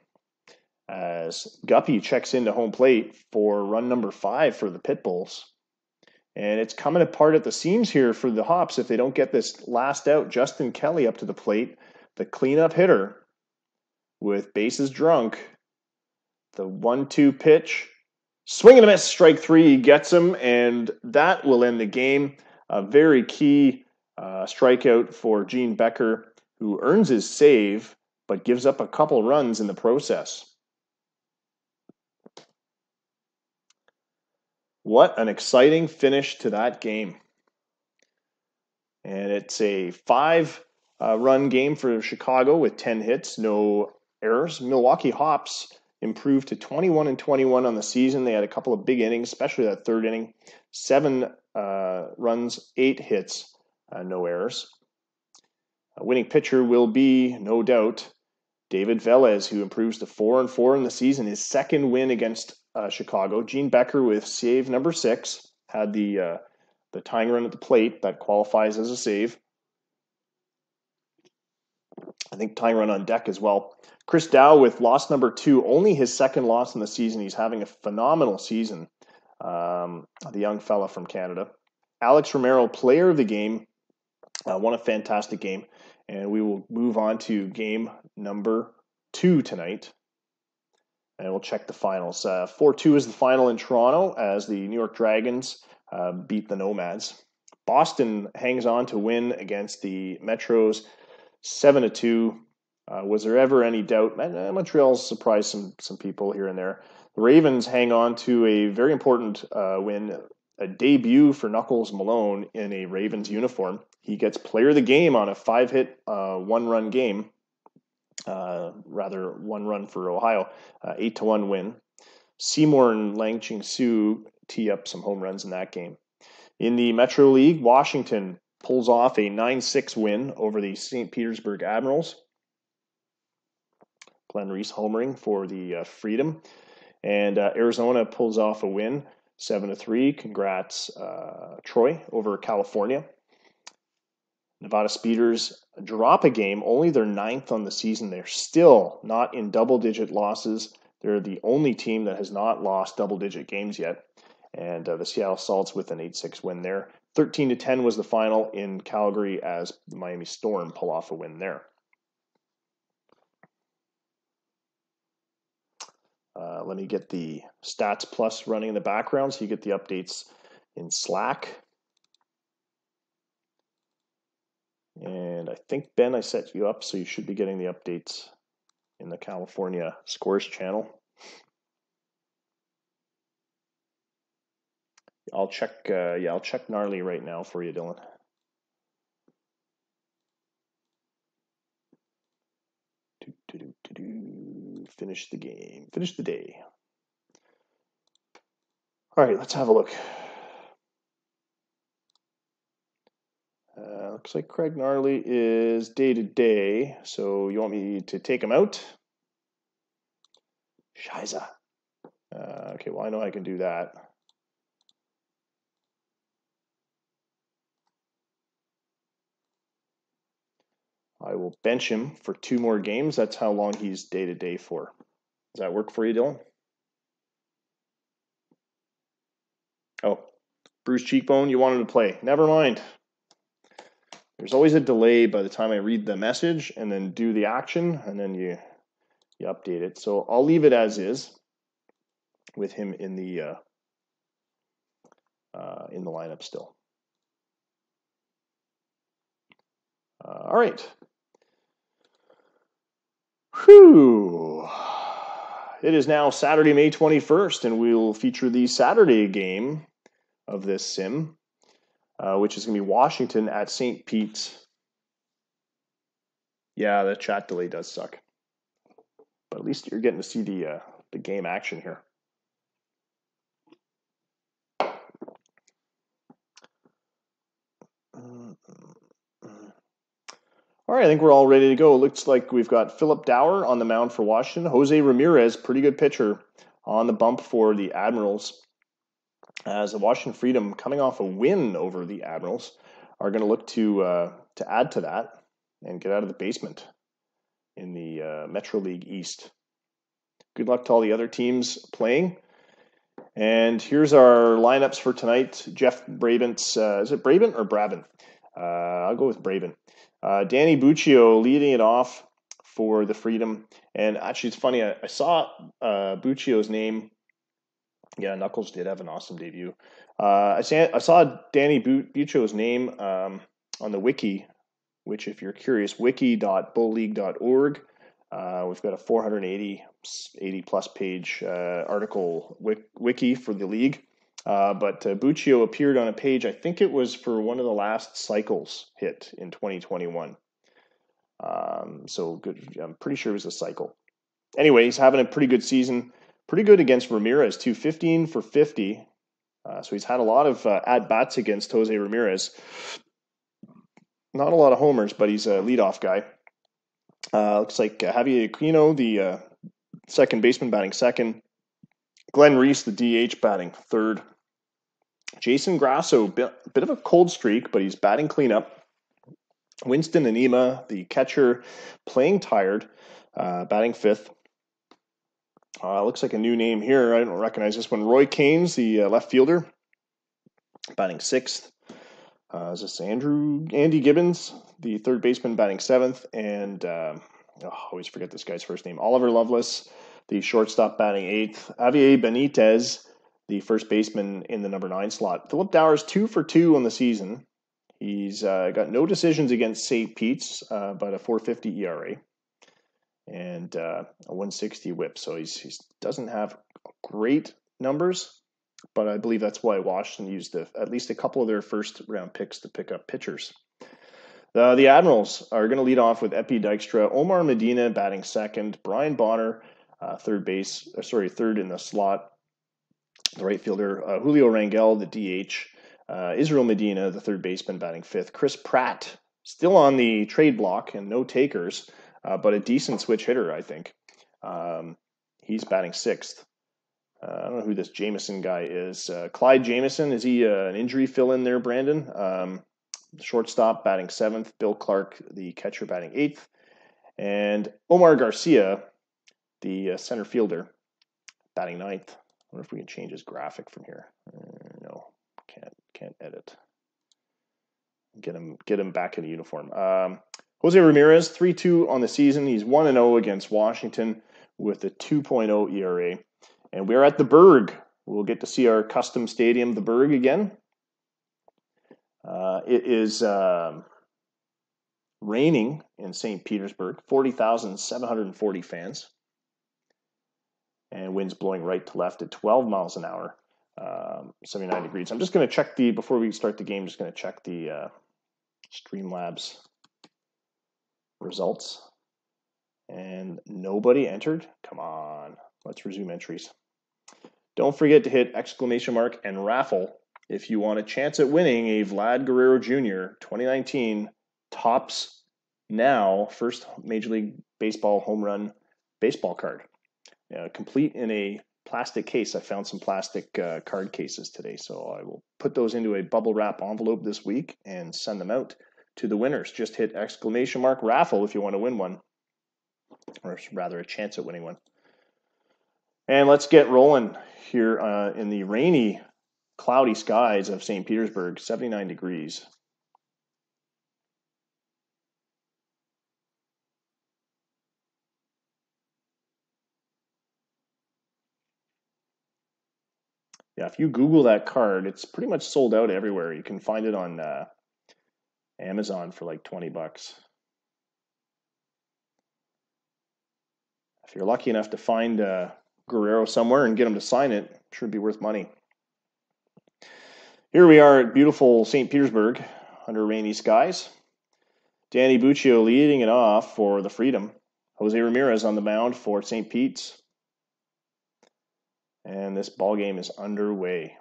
as Guppy checks into home plate for run number 5 for the Pitbulls. And it's coming apart at the seams here for the Hops if they don't get this last out. Justin Kelly up to the plate, the cleanup hitter with bases drunk. The 1-2 pitch. Swing and a miss, strike 3, he gets him, and that will end the game. A very key strikeout for Gene Becker, who earns his save, but gives up a couple runs in the process. What an exciting finish to that game. And it's a 5-run game for Chicago with 10 hits, no errors. Milwaukee Hops improved to 21-21 on the season. They had a couple of big innings, especially that third inning. 7 runs, 8 hits, no errors. A winning pitcher will be, no doubt, David Velez, who improves to 4-4 in the season. His second win against Chicago. Gene Becker with save number 6 had the tying run at the plate that qualifies as a save. I think tying run on deck as well. Chris Dow with loss number 2, only his second loss in the season. He's having a phenomenal season, the young fella from Canada. Alex Romero, player of the game, won a fantastic game. And we will move on to game number 2 tonight. And we'll check the finals. 4-2 is the final in Toronto as the New York Dragons beat the Nomads. Boston hangs on to win against the Metros 7-2. Was there ever any doubt? Montreal's surprised some people here and there. The Ravens hang on to a very important win, a debut for Knuckles Malone in a Ravens uniform. He gets player of the game on a 5-hit, 1-run game. Rather, 1 run for Ohio. 8-1 win. Seymour and Lang Ching-Su tee up some home runs in that game. In the Metro League, Washington pulls off a 9-6 win over the St. Petersburg Admirals. Glenn Reese homering for the Freedom. And Arizona pulls off a win, 7-3. Congrats, Troy, over California. Nevada Speeders drop a game, only their 9th on the season. They're still not in double-digit losses. They're the only team that has not lost double-digit games yet. And the Seattle Salts with an 8-6 win there. 13-10 was the final in Calgary as the Miami Storm pull off a win there. Let me get the Stats Plus running in the background so you get the updates in Slack. And I think, Ben, I set you up, so you should be getting the updates in the California Scores channel. I'll check Gnarly right now for you, Dylan. Finish the game. Finish the day. All right, let's have a look. Looks like Craig Gnarly is day-to-day, so you want me to take him out? Shiza. Okay, well, I know I can do that. I will bench him for 2 more games. That's how long he's day-to-day for. Does that work for you, Dylan? Oh, bruised cheekbone, you want him to play. Never mind. There's always a delay by the time I read the message and then do the action, and then you update it. So I'll leave it as is with him in the lineup still. All right. Whew. It is now Saturday, May 21st, and we'll feature the Saturday game of this sim, which is going to be Washington at St. Pete's. Yeah, the chat delay does suck. But at least you're getting to see the game action here. All right, I think we're all ready to go. It looks like we've got Philip Dower on the mound for Washington. Jose Ramirez, pretty good pitcher, on the bump for the Admirals. As the Washington Freedom, coming off a win over the Admirals, are going to look to add to that and get out of the basement in the Metro League East. Good luck to all the other teams playing. And here's our lineups for tonight. Jeff Brabant's, is it Brabant or Brabant? I'll go with Brabant. Danny Buccio leading it off for the Freedom. And actually, it's funny, I saw Buccio's name. Yeah, Knuckles did have an awesome debut. I saw Danny Buccio's name on the wiki, which, if you're curious, wiki.bullleague.org. We've got a 480 plus page article wiki for the league. But Buccio appeared on a page, I think it was for one of the last cycles hit in 2021. So good. I'm pretty sure it was a cycle. Anyway, he's having a pretty good season. Pretty good against Ramirez, too. 15 for 50. So he's had a lot of at-bats against Jose Ramirez. Not a lot of homers, but he's a leadoff guy. Looks like Javier Aquino, the second baseman, batting second. Glenn Reese, the DH, batting third. Jason Grasso, bit of a cold streak, but he's batting cleanup. Winston Anima, the catcher, playing tired, batting fifth. Looks like a new name here. I don't recognize this one. Roy Keynes, the left fielder, batting sixth. Is this Andy Gibbons, the third baseman, batting seventh, and I always forget this guy's first name. Oliver Lovelace, the shortstop, batting eighth. Javier Benitez, the first baseman, in the number 9 slot. Philip Dower's 2 for 2 on the season. He's got no decisions against St. Pete's, but a 4.50 ERA and a 160 WHIP. So he doesn't have great numbers, but I believe that's why Washington used at least a couple of their first round picks to pick up pitchers. The Admirals are going to lead off with Epi Dykstra, Omar Medina batting second, Brian Bonner, third in the slot, the right fielder, Julio Rangel, the DH, Israel Medina, the third baseman, batting fifth, Chris Pratt, still on the trade block and no takers, but a decent switch hitter, I think. He's batting sixth. I don't know who this Jameson guy is. Clyde Jameson, is he an injury fill-in there, Brandon? Shortstop, batting seventh. Bill Clark, the catcher, batting eighth. And Omar Garcia, the center fielder, batting ninth. I wonder if we can change his graphic from here. No, can't edit. Get him back in a uniform. Jose Ramirez, 3-2 on the season. He's 1-0 against Washington with a 2.0 ERA. And we're at the Berg. We'll get to see our custom stadium, the Berg, again. It is raining in St. Petersburg, 40,740 fans. And winds blowing right to left at 12 miles an hour, 79 degrees. I'm just going to check before we start the game, just going to check the Streamlabs results. And nobody entered. Come on. Let's resume entries. Don't forget to hit exclamation mark and raffle if you want a chance at winning a Vlad Guerrero Jr. 2019 Topps Now first Major League Baseball home run baseball card. Complete in a plastic case. I found some plastic card cases today, so I will put those into a bubble wrap envelope this week and send them out to the winners. Just hit exclamation mark raffle if you want to win one, or rather a chance at winning one. And let's get rolling here in the rainy, cloudy skies of St. Petersburg, 79 degrees. Yeah, if you Google that card, it's pretty much sold out everywhere. You can find it on Amazon for like $20. If you're lucky enough to find Guerrero somewhere and get him to sign it. Should be worth money. Here we are at beautiful St. Petersburg under rainy skies. Danny Buccio leading it off for the Freedom. Jose Ramirez on the mound for St. Pete's. And this ball game is underway.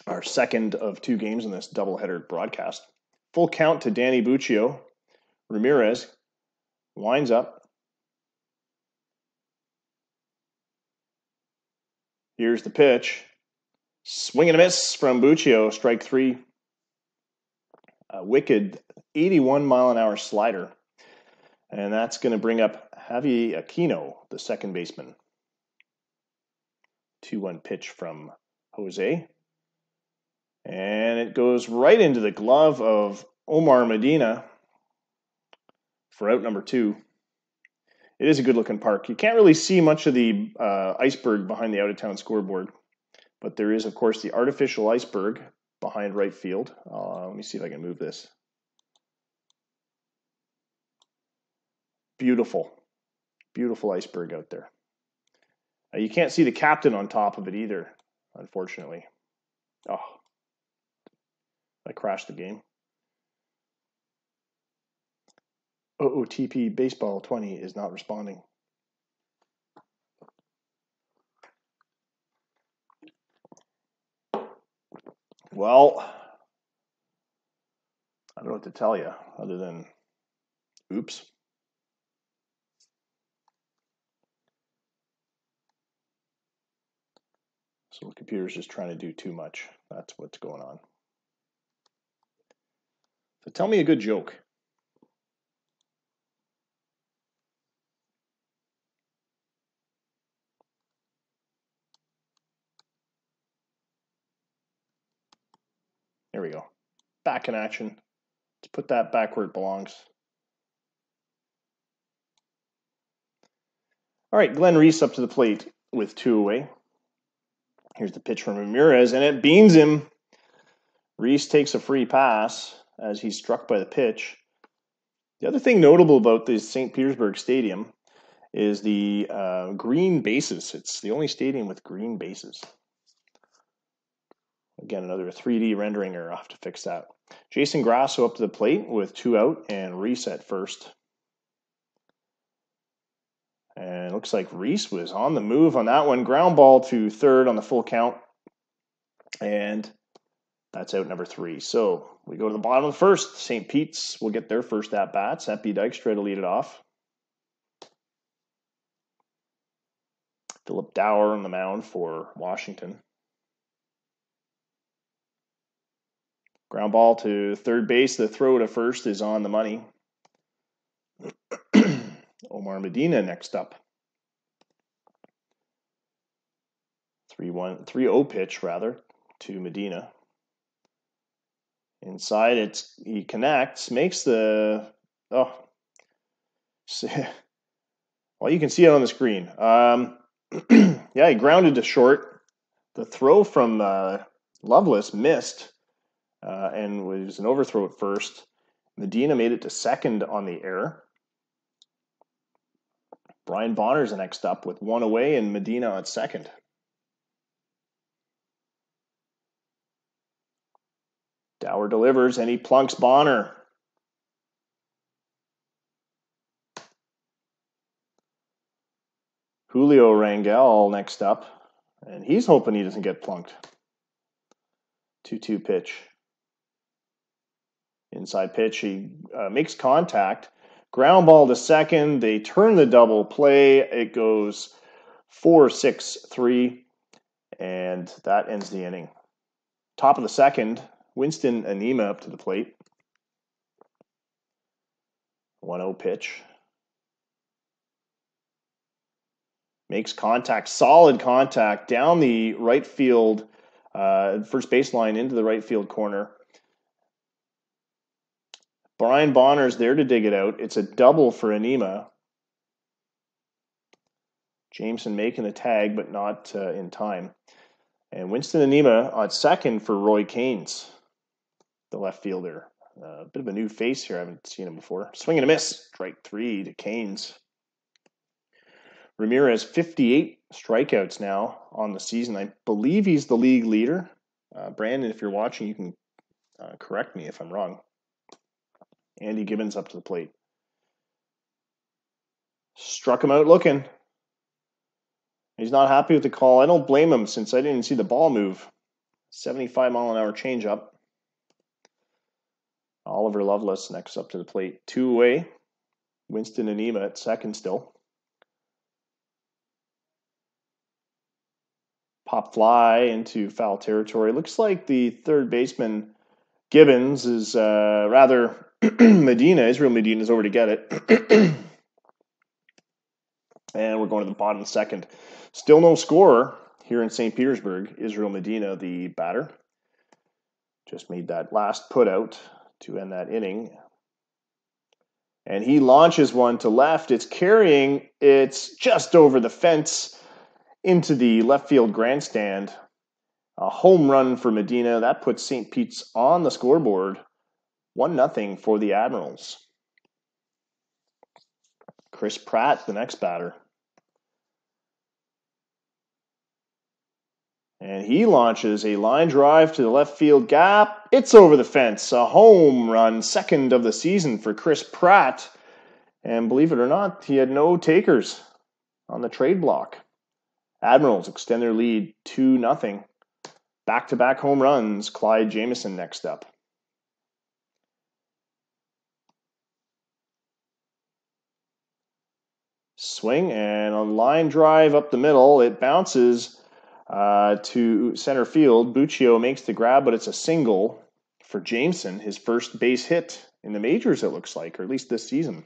Our second of two games in this doubleheader broadcast. Full count to Danny Buccio. Ramirez winds up. Here's the pitch. Swing and a miss from Buccio, strike three. A wicked 81-mile-an-hour slider. And that's going to bring up Javi Aquino, the second baseman. 2-1 pitch from Jose. And it goes right into the glove of Omar Medina for out number 2. It is a good-looking park. You can't really see much of the iceberg behind the out-of-town scoreboard, but there is, of course, the artificial iceberg behind right field. Let me see if I can move this. Beautiful, beautiful iceberg out there. You can't see the captain on top of it either, unfortunately. Oh, I crashed the game. OOTP Baseball 20 is not responding. Well, I don't know what to tell you other than oops. So the computer's just trying to do too much. That's what's going on. So tell me a good joke. There we go. Back in action. Let's put that back where it belongs. All right, Glenn Reese up to the plate with 2 away. Here's the pitch from Ramirez, and it beans him. Reese takes a free pass as he's struck by the pitch. The other thing notable about this St. Petersburg Stadium is the green bases. It's the only stadium with green bases. Again, another 3D rendering error. I'll have to fix that. Jason Grasso up to the plate with 2 out and Reese at first. And it looks like Reese was on the move on that one. Ground ball to third on the full count. And that's out number 3. So we go to the bottom of the first. St. Pete's will get their first at-bats. Epi Dykstra to lead it off. Philip Dower on the mound for Washington. Ground ball to third base. The throw to first is on the money. Omar Medina next up. 3-0 pitch rather to Medina. Inside, he connects, makes the well, you can see it on the screen. Yeah, he grounded to short. The throw from Loveless missed and was an overthrow at first. Medina made it to second on the error. Brian Bonner's next up with 1 away and Medina at second. Dower delivers and he plunks Bonner. Julio Rangel next up, and he's hoping he doesn't get plunked. 2-2 pitch. Inside pitch, he makes contact. Ground ball to second. They turn the double play. It goes 4-6-3, and that ends the inning. Top of the second, Winston Anima up to the plate. 1-0 pitch. Makes contact, solid contact down the right field, first baseline into the right field corner. Brian Bonner's there to dig it out. It's a double for Anima. Jameson making the tag, but not in time. And Winston Anima on second for Roy Keynes, the left fielder. A bit of a new face here. I haven't seen him before. Swing and a miss. Strike 3 to Canes. Ramirez, 58 strikeouts now on the season. I believe he's the league leader. Brandon, if you're watching, you can correct me if I'm wrong. Andy Gibbons up to the plate. Struck him out looking. He's not happy with the call. I don't blame him since I didn't see the ball move. 75-mile-an-hour changeup. Oliver Lovelace next up to the plate. 2 away. Winston Anima at second still. Pop fly into foul territory. Looks like the third baseman, Gibbons, is rather Medina. Israel Medina's over to get it. And we're going to the bottom of the second. Still no score here in St. Petersburg. Israel Medina, the batter, just made that last put out to end that inning. And he launches one to left. It's carrying. It's just over the fence into the left field grandstand. A home run for Medina. That puts St. Pete's on the scoreboard. 1-0 for the Admirals. Chris Pratt, the next batter. And he launches a line drive to the left field gap. It's over the fence. A home run, second of the season for Chris Pratt. And believe it or not, he had no takers on the trade block. Admirals extend their lead 2-0. Back-to-back home runs. Clyde Jamieson next up. Swing and a line drive up the middle. It bounces to center field. Buccio makes the grab, but it's a single for Jameson. His first base hit in the majors, it looks like, or at least this season.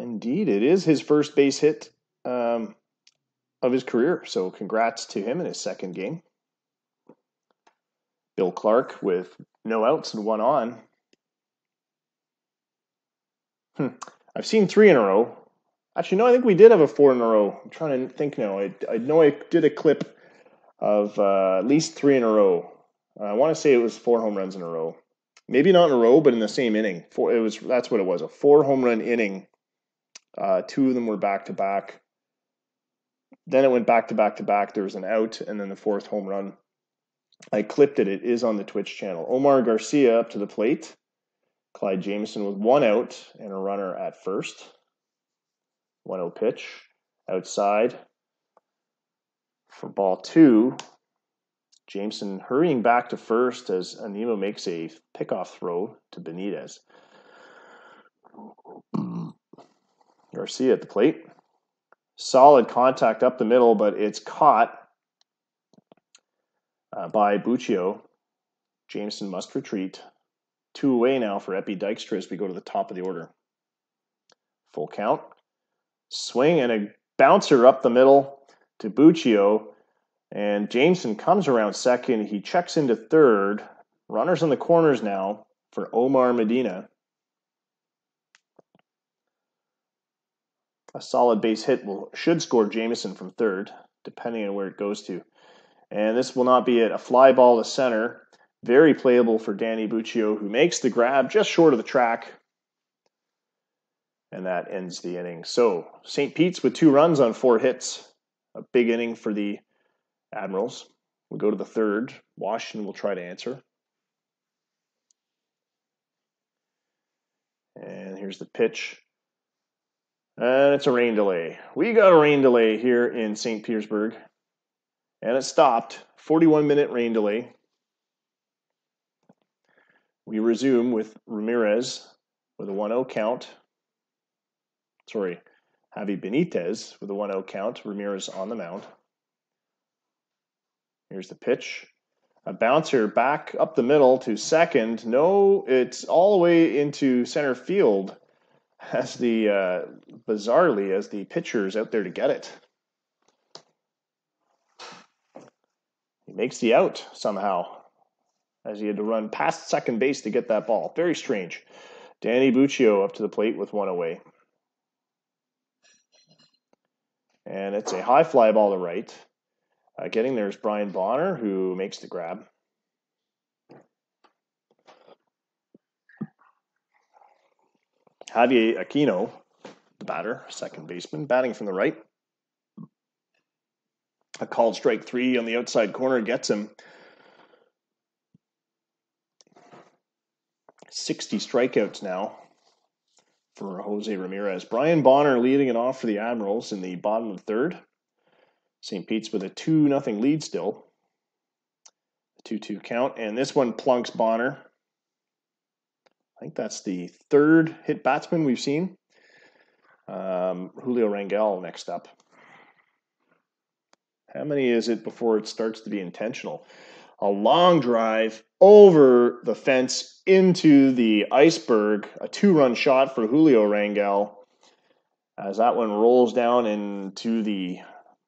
Indeed, it is his first base hit of his career. So congrats to him in his second game. Bill Clark with no outs and 1 on. I've seen 3 in a row. Actually, no, I think we did have a 4 in a row. I'm trying to think now. I know I did a clip of at least 3 in a row. I want to say it was 4 home runs in a row. Maybe not in a row, but in the same inning. That's what it was, a 4 home run inning. 2 of them were back-to-back. Then it went back-to-back-to-back. There was an out, and then the 4th home run. I clipped it. It is on the Twitch channel. Omar Garcia up to the plate. Clyde Jamieson with 1 out and a runner at first. 1-0 pitch. Outside for ball 2. Jameson hurrying back to first as Anima makes a pickoff throw to Benitez. Garcia at the plate. Solid contact up the middle, but it's caught by Buccio. Jameson must retreat. 2 away now for Epi Dykstra as we go to the top of the order. Full count. Swing and a bouncer up the middle to Buccio. And Jameson comes around second. He checks into third. Runners in the corners now for Omar Medina. A solid base hit should score Jameson from third, depending on where it goes to. And this will not be it. A fly ball to center. Very playable for Danny Buccio, who makes the grab just short of the track. And that ends the inning. So, St. Pete's with 2 runs on 4 hits. A big inning for the Admirals. We'll go to the third. Washington will try to answer. And here's the pitch. And it's a rain delay. We got a rain delay here in St. Petersburg. And it stopped. 41-minute rain delay. We resume with Ramirez with a 1-0 count. Javi Benitez with a 1-0 count. Ramirez on the mound. Here's the pitch. A bouncer back up the middle to second. No, it's all the way into center field as bizarrely as the pitcher's out there to get it. He makes the out somehow as he had to run past second base to get that ball. Very strange. Danny Buccio up to the plate with 1 away. And it's a high fly ball to right. Getting there is Brian Bonner, who makes the grab. Javier Aquino, the batter, second baseman, batting from the right. A called strike 3 on the outside corner gets him. 60 strikeouts now for Jose Ramirez. Brian Bonner leading it off for the Admirals in the bottom of the third. St. Pete's with a 2-0 lead still. 2-2 count, and this one plunks Bonner. I think that's the third hit batsman we've seen. Julio Rangel next up. How many is it before it starts to be intentional? A long drive over the fence into the iceberg. A 2-run shot for Julio Rangel as that one rolls down into the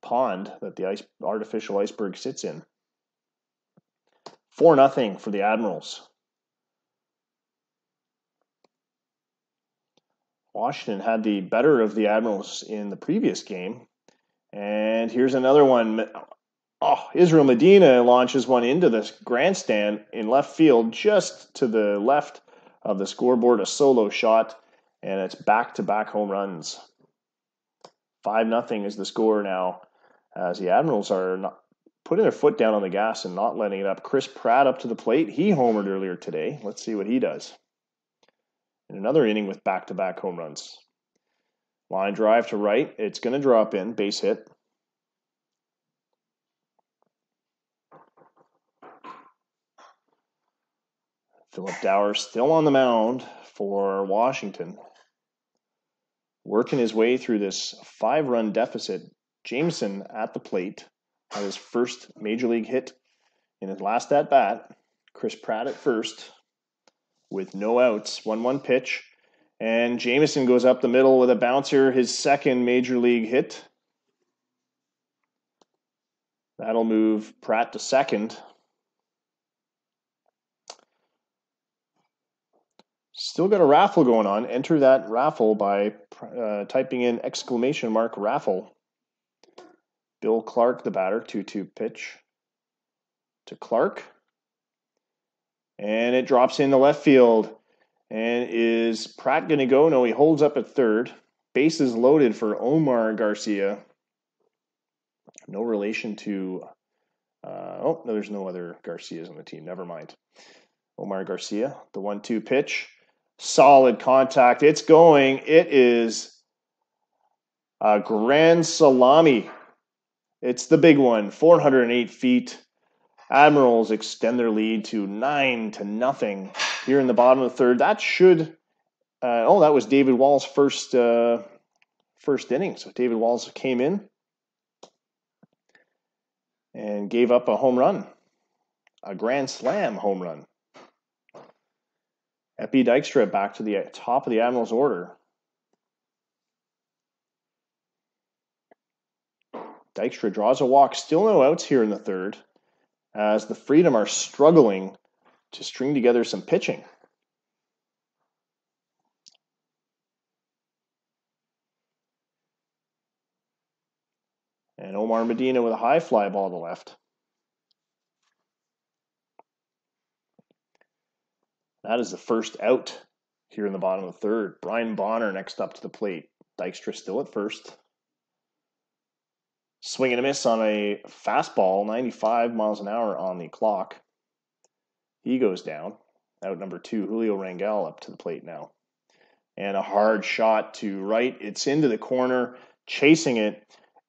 pond that the artificial iceberg sits in. 4-0 for the Admirals. Washington had the better of the Admirals in the previous game. And here's another one. Israel Medina launches one into the grandstand in left field, just to the left of the scoreboard, a solo shot, and it's back-to-back home runs. 5-0 is the score now, as the Admirals are not putting their foot down on the gas and not letting it up. Chris Pratt up to the plate. He homered earlier today. Let's see what he does. In another inning with back-to-back home runs. Line drive to right. It's going to drop in. Base hit. Philip Dower still on the mound for Washington. Working his way through this 5-run deficit. Jameson at the plate had his first major league hit in his last at-bat. Chris Pratt at first with no outs. 1-1 pitch. And Jameson goes up the middle with a bouncer, his second major league hit. That'll move Pratt to second. Still got a raffle going on. Enter that raffle by typing in !raffle. Bill Clark, the batter, 2-2 pitch to Clark. And it drops into left field. And is Pratt going to go? No, he holds up at third. Bases loaded for Omar Garcia. No relation to... no, there's no other Garcias on the team. Never mind. Omar Garcia, the 1-2 pitch. Solid contact. It's going. It is a grand salami. It's the big one. 408 feet. Admirals extend their lead to 9-0 here in the bottom of the third. That should... that was David Wall's first inning. So David Walls came in and gave up a home run. A grand slam home run. Epi Dykstra back to the top of the Admirals' order. Dykstra draws a walk. Still no outs here in the third, as the Freedom are struggling to string together some pitching. And Omar Medina with a high fly ball to left. That is the first out here in the bottom of the third. Brian Bonner next up to the plate. Dykstra still at first. Swing and a miss on a fastball, 95 miles an hour on the clock. He goes down. Out number 2, Julio Rangel up to the plate now. And a hard shot to right. It's into the corner. Chasing it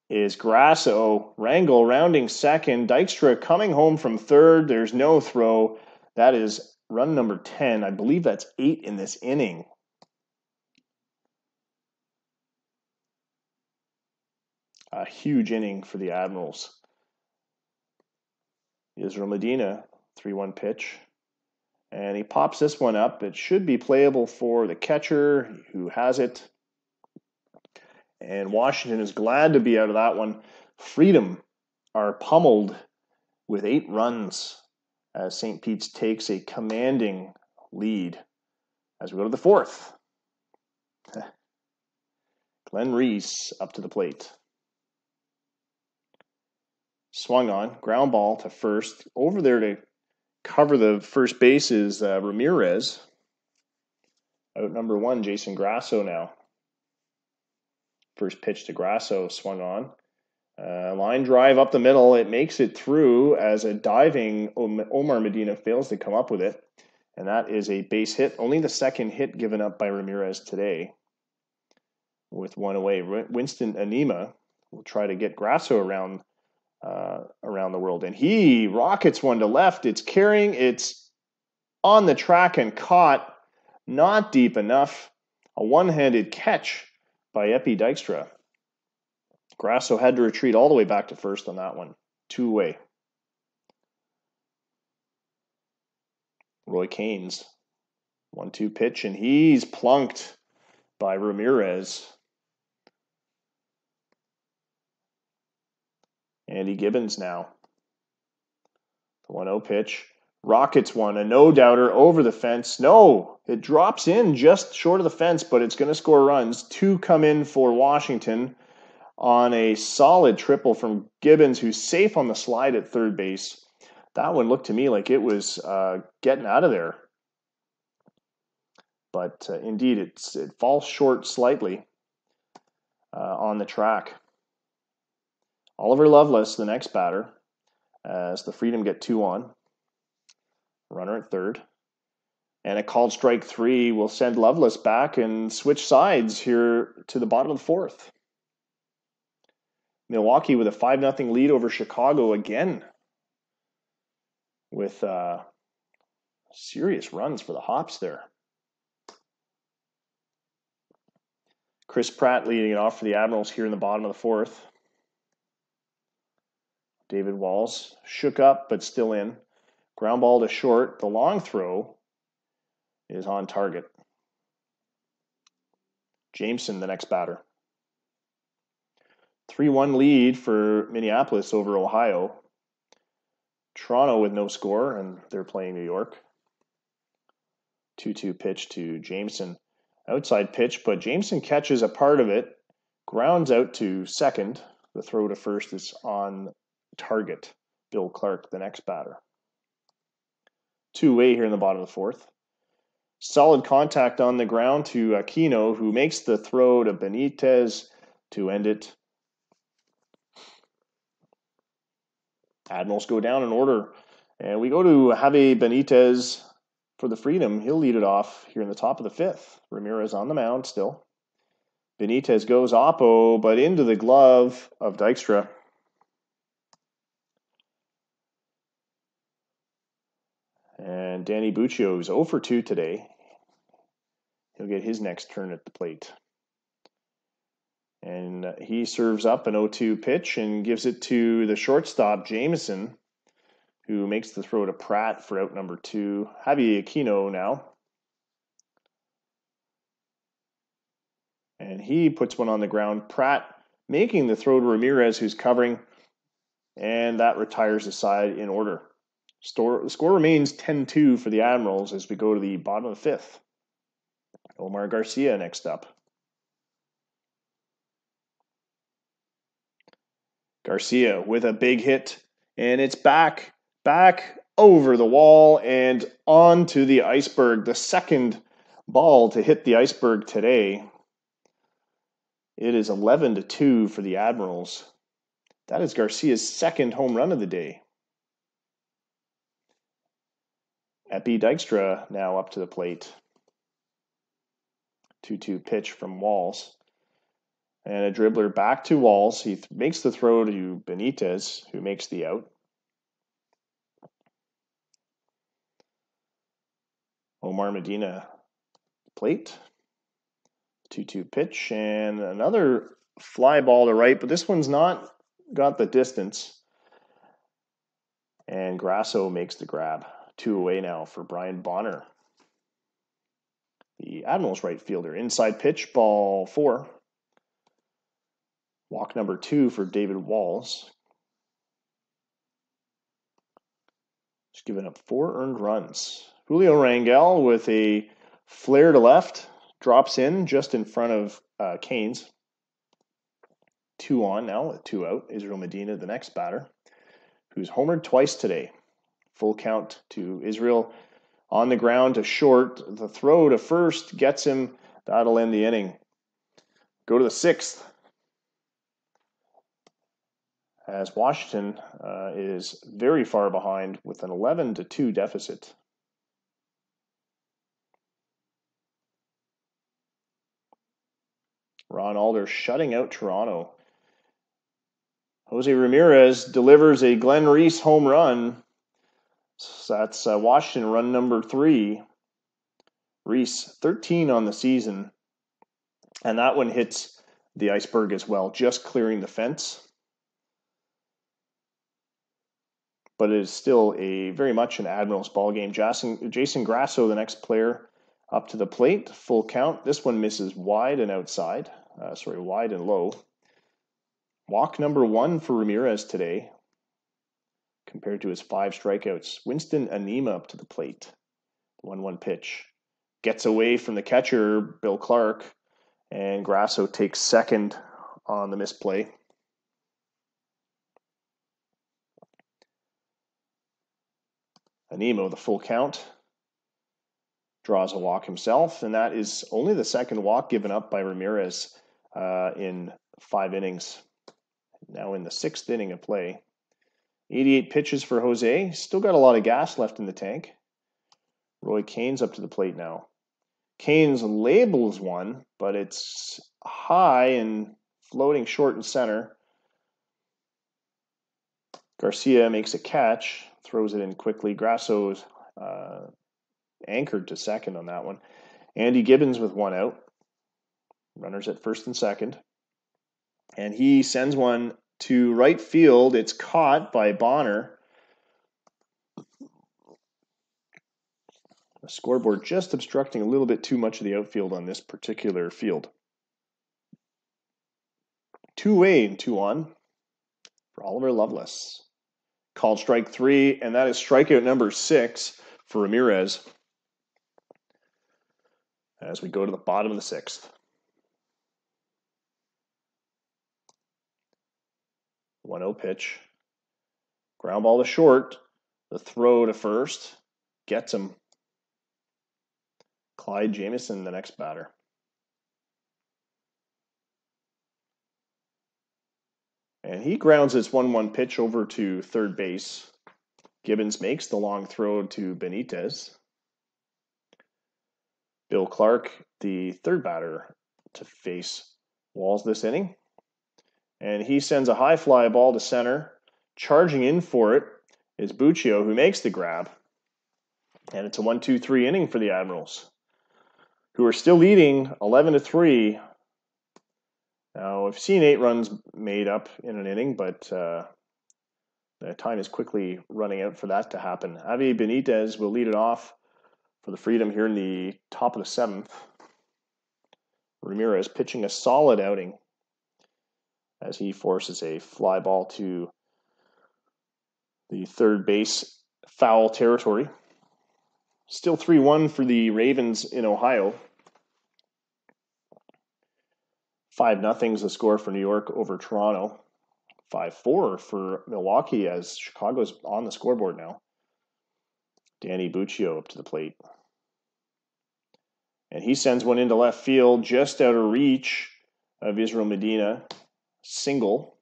is Grasso. Rangel rounding second. Dykstra coming home from third. There's no throw. That is run number 10. I believe that's 8 in this inning. A huge inning for the Admirals. Israel Medina, 3-1 pitch. And he pops this one up. It should be playable for the catcher who has it. And Washington is glad to be out of that one. Freedom are pummeled with 8 runs as St. Pete's takes a commanding lead as we go to the fourth. Glenn Reese up to the plate. Swung on, ground ball to first. Over there to cover the first base is Ramirez. Out number 1, Jason Grasso now. First pitch to Grasso, swung on. Line drive up the middle. It makes it through as a diving Omar Medina fails to come up with it. And that is a base hit. Only the second hit given up by Ramirez today. With one away. Winston Anima will try to get Grasso around the world. And he rockets one to left. It's carrying. It's on the track and caught. Not deep enough. A one-handed catch by Epi Dykstra. Grasso had to retreat all the way back to first on that one. 2 away. Roy Caines. 1-2 pitch, and he's plunked by Ramirez. Andy Gibbons now. The 1-0 pitch. Rockets one, a no-doubter over the fence. No, it drops in just short of the fence, but it's going to score runs. 2 come in for Washington on a solid triple from Gibbons, who's safe on the slide at third base. That one looked to me like it was getting out of there. But indeed, it falls short slightly on the track. Oliver Lovelace, the next batter, as the Freedom get 2 on. Runner at third. And a called strike 3 will send Lovelace back and switch sides here to the bottom of the 4th. Milwaukee with a 5-0 lead over Chicago again. With serious runs for the Hops there. Chris Pratt leading it off for the Admirals here in the bottom of the 4th. David Walls shook up but still in. Ground ball to short. The long throw is on target. Jameson, the next batter. 3-1 lead for Minneapolis over Ohio. Toronto with no score, and they're playing New York. 2-2 pitch to Jameson. Outside pitch, but Jameson catches a part of it. Grounds out to second. The throw to first is on target. Bill Clark, the next batter. 2-way here in the bottom of the 4th. Solid contact on the ground to Aquino, who makes the throw to Benitez to end it. Admirals go down in order. And we go to Javi Benitez for the Freedom. He'll lead it off here in the top of the 5th. Ramirez on the mound still. Benitez goes oppo, but into the glove of Dykstra. And Danny Buccio is 0 for 2 today. He'll get his next turn at the plate. And he serves up an 0-2 pitch and gives it to the shortstop, Jameson, who makes the throw to Pratt for out number 2. Javi Aquino now. And he puts one on the ground. Pratt making the throw to Ramirez, who's covering. And that retires the side in order. The score remains 10-2 for the Admirals as we go to the bottom of the 5th. Omar Garcia next up. Garcia with a big hit, and it's back over the wall and onto the iceberg. The second ball to hit the iceberg today. It is 11-2 for the Admirals. That is Garcia's second home run of the day. Epi Dykstra now up to the plate. 2-2 pitch from Walls. And a dribbler back to Walls. He makes the throw to Benitez, who makes the out. Omar Medina plate. 2-2 pitch. And another fly ball to right, but this one's not got the distance. And Grasso makes the grab. 2 away now for Brian Bonner. The Admirals right fielder. Inside pitch, ball 4. Walk number 2 for David Walls. Just giving up 4 earned runs. Julio Rangel with a flare to left. Drops in just in front of Caines. 2 on now with 2 out. Israel Medina, the next batter. who's homered twice today. Full count to Israel. On the ground to short. The throw to first gets him. That'll end the inning. Go to the 6th. As Washington is very far behind with an 11-2 deficit. Ron Alder shutting out Toronto. Jose Ramirez delivers a Glenn Reese home run. So that's Washington run number 3. Reese, 13 on the season. And that one hits the iceberg as well, just clearing the fence. But it is still very much an Admirals ball game. Jason Grasso, the next player, up to the plate. Full count. This one misses wide and outside. Wide and low. Walk number 1 for Ramirez today, compared to his 5 strikeouts. Winston Anima up to the plate. 1-1 pitch. Gets away from the catcher, Bill Clark, and Grasso takes second on the misplay. Anima with a full count. Draws a walk himself, and that is only the second walk given up by Ramirez in 5 innings. Now in the 6th inning of play. 88 pitches for Jose. Still got a lot of gas left in the tank. Roy Cain's up to the plate now. Cain's labels one, but it's high and floating short and center. Garcia makes a catch, throws it in quickly. Grasso's anchored to second on that one. Andy Gibbons with 1 out. Runners at first and second. And he sends one to right field. It's caught by Bonner. The scoreboard just obstructing a little bit too much of the outfield on this particular field. 2-away and 2-on for Oliver Lovelace. Called strike 3, and that is strikeout number 6 for Ramirez. As we go to the bottom of the 6th. 1-0 pitch. Ground ball to short. The throw to first. Gets him. Clyde Jamieson, the next batter. And he grounds his 1-1 pitch over to third base. Gibbons makes the long throw to Benitez. Bill Clark, the third batter to face Walls this inning. And he sends a high fly ball to center. Charging in for it is Buccio, who makes the grab. And it's a 1-2-3 inning for the Admirals, who are still leading 11-3. Now, I've seen 8 runs made up in an inning, but the time is quickly running out for that to happen. Javi Benitez will lead it off for the Freedom here in the top of the 7th. Ramirez pitching a solid outing as he forces a fly ball to the third base foul territory. Still 3-1 for the Ravens in Ohio. 5-0 is the score for New York over Toronto. 5-4 for Milwaukee as Chicago's on the scoreboard now. Danny Buccio up to the plate. And he sends one into left field just out of reach of Israel Medina. Single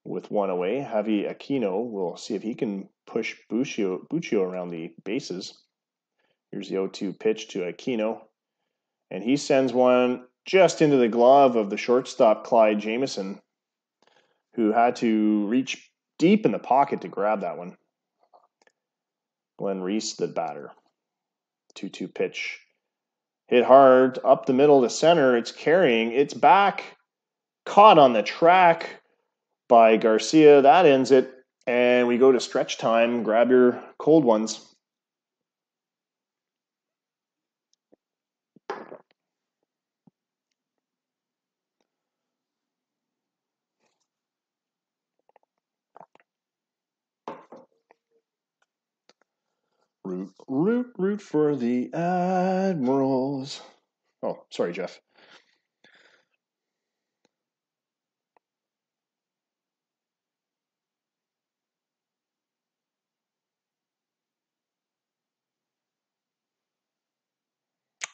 with 1 away. Javi Aquino will see if he can push Buccio around the bases. Here's the 0-2 pitch to Aquino. And he sends one just into the glove of the shortstop, Clyde Jamieson, who had to reach deep in the pocket to grab that one. Glenn Reese, the batter. 2-2 pitch. Hit hard, up the middle to center. It's carrying. It's back. Caught on the track by Garcia. That ends it. And we go to stretch time. Grab your cold ones. Root for the Admirals. Oh, sorry, Jeff.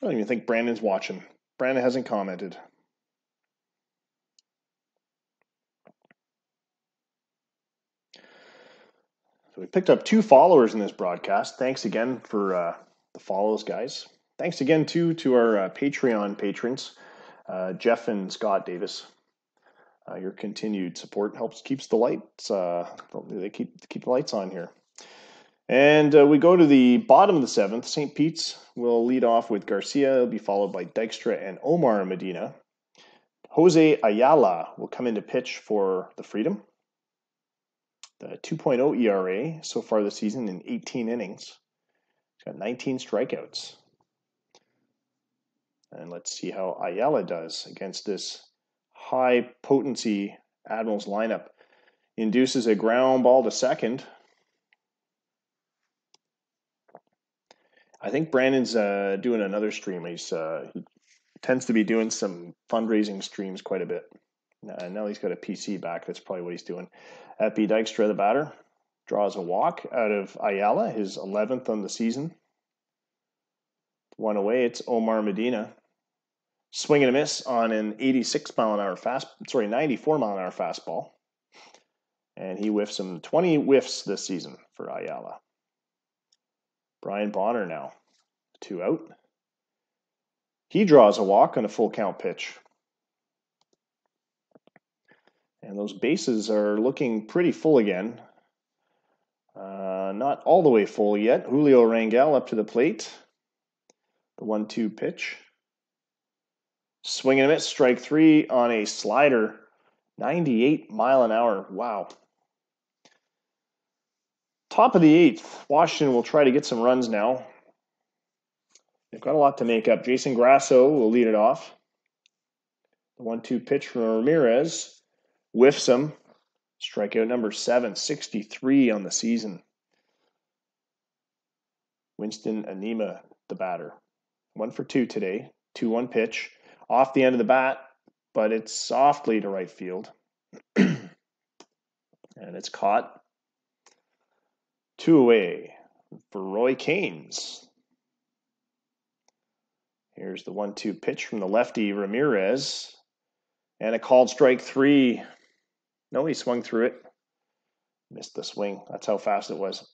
don't even think Brandon's watching. Brandon hasn't commented. So we picked up 2 followers in this broadcast. Thanks again for the follows, guys. Thanks again, too, to our Patreon patrons, Jeff and Scott Davis. Your continued support keeps the lights. They keep the lights on here. And we go to the bottom of the 7th. St. Pete's will lead off with Garcia. It'll be followed by Dykstra and Omar Medina. Jose Ayala will come in to pitch for the Freedom. The 2.0 ERA so far this season in 18 innings. He's got 19 strikeouts. And let's see how Ayala does against this high-potency Admirals lineup. Induces a ground ball to second. I think Brandon's doing another stream. He tends to be doing some fundraising streams quite a bit. Now he's got a PC back. That's probably what he's doing. Epi Dykstra, the batter, draws a walk out of Ayala, his 11th on the season. 1 away, it's Omar Medina. Swing and a miss on an 94 mile an hour fastball. And he whiffs him 20 whiffs this season for Ayala. Brian Bonner now, 2 out. He draws a walk on a full count pitch. And those bases are looking pretty full again. Not all the way full yet. Julio Rangel up to the plate. The 1-2 pitch. Swing and a miss, strike 3 on a slider. 98 mile an hour. Wow. Top of the 8th. Washington will try to get some runs now. They've got a lot to make up. Jason Grasso will lead it off. The 1-2 pitch from Ramirez. Whiffs him. Strikeout number 7, 63 on the season. Winston Anima, the batter. 1 for 2 today. 2-1 pitch. Off the end of the bat, but it's softly to right field. And it's caught. 2 away for Roy Caines. Here's the 1-2 pitch from the lefty Ramirez. And a called strike 3. No, he swung through it. Missed the swing. That's how fast it was.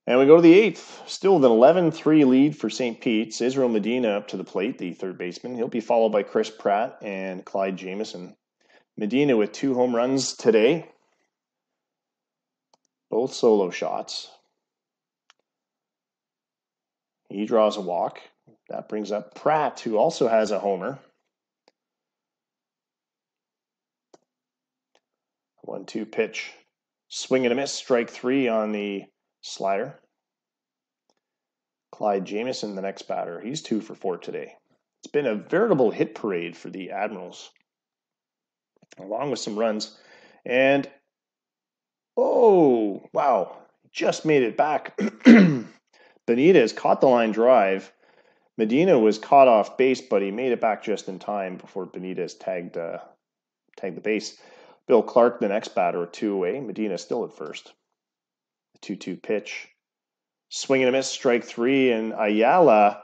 And we go to the 8th. Still with an 11-3 lead for St. Pete's. Israel Medina up to the plate, the third baseman. He'll be followed by Chris Pratt and Clyde Jamieson. Medina with 2 home runs today. Both solo shots. He draws a walk. That brings up Pratt, who also has a homer. 1-2 pitch. Swing and a miss. Strike 3 on the slider. Clyde Jamieson, the next batter. He's 2 for 4 today. It's been a veritable hit parade for the Admirals, along with some runs. And, oh, wow, just made it back. Benitez caught the line drive. Medina was caught off base, but he made it back just in time before Benitez tagged the base. Bill Clark, the next batter, 2 away. Medina still at first. 2-2 pitch. Swing and a miss, strike 3. And Ayala,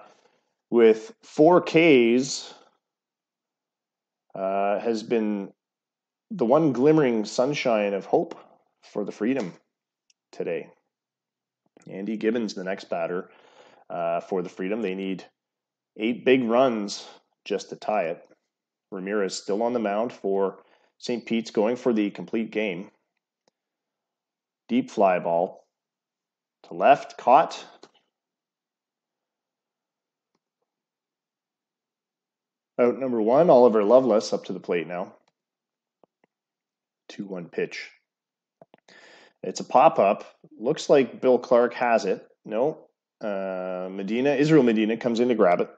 with 4 Ks, has been the one glimmering sunshine of hope for the Freedom today. Andy Gibbons, the next batter for the Freedom. They need 8 big runs just to tie it. Ramirez still on the mound for St. Pete's, going for the complete game. Deep fly ball to left, caught. Out number 1, Oliver Lovelace up to the plate now. 2-1 pitch. It's a pop-up. Looks like Bill Clark has it. No. Israel Medina comes in to grab it.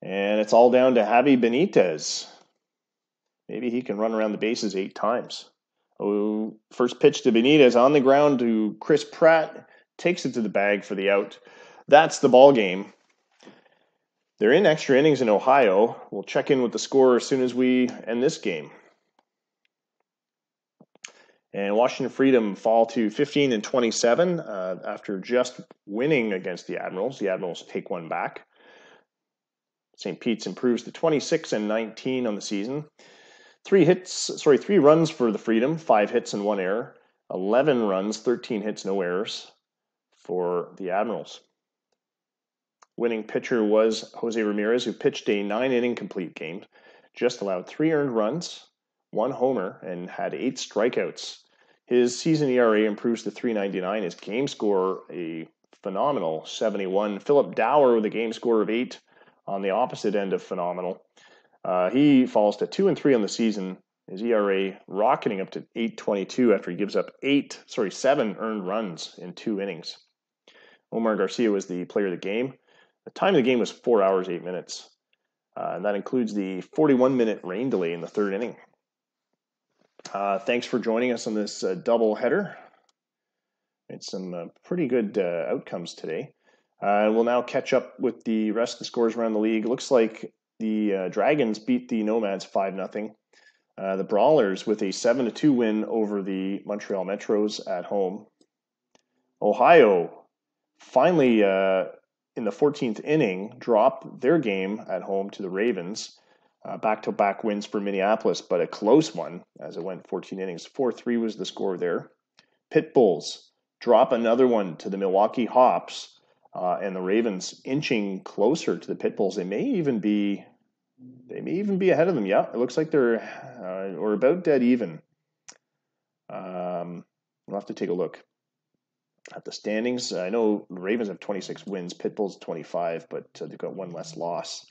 And it's all down to Javi Benitez. Maybe he can run around the bases 8 times. Oh, first pitch to Benitez on the ground to Chris Pratt. Takes it to the bag for the out. That's the ball game. They're in extra innings in Ohio. We'll check in with the score as soon as we end this game. And Washington Freedom fall to 15-27 after just winning against the Admirals. The Admirals take one back. St. Pete's improves to 26-19 on the season. 3 runs for the Freedom, 5 hits and 1 error. 11 runs, 13 hits, no errors for the Admirals. Winning pitcher was Jose Ramirez, who pitched a 9-inning complete game, just allowed 3 earned runs, 1 homer, and had 8 strikeouts. His season ERA improves to 3.99. His game score, a phenomenal 71. Philip Dower with a game score of 8 on the opposite end of phenomenal. He falls to 2-3 on the season. His ERA rocketing up to 8.22 after he gives up 7 earned runs in 2 innings. Omar Garcia was the player of the game. The time of the game was 4 hours, 8 minutes. And that includes the 41-minute rain delay in the 3rd inning. Thanks for joining us on this double header. It's some pretty good outcomes today. We'll now catch up with the rest of the scores around the league. It looks like the Dragons beat the Nomads 5-0. The Brawlers with a 7-2 win over the Montreal Metros at home. Ohio finally in the 14th inning dropped their game at home to the Ravens. Back-to-back wins for Minneapolis, but a close one as it went 14 innings. 4-3 was the score there. Pit Bulls drop another one to the Milwaukee Hops, and the Ravens inching closer to the Pit Bulls. They may even be ahead of them. Yeah, it looks like they're or about dead even. We'll have to take a look at the standings. I know the Ravens have 26 wins, Pit Bulls 25, but they've got 1 less loss.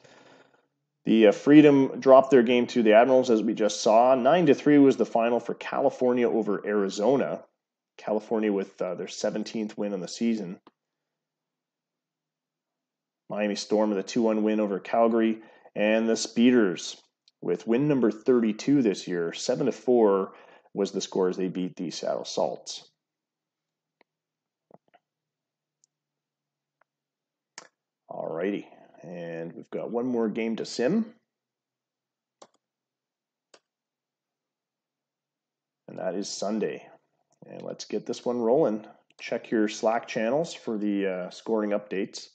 The Freedom dropped their game to the Admirals, as we just saw. 9-3 was the final for California over Arizona. California with their 17th win on the season. Miami Storm with a 2-1 win over Calgary. And the Speeders with win number 32 this year. 7-4 was the score as they beat the Seattle Salts. Alrighty. And we've got one more game to sim. And that is Sunday. And let's get this one rolling. Check your Slack channels for the scoring updates.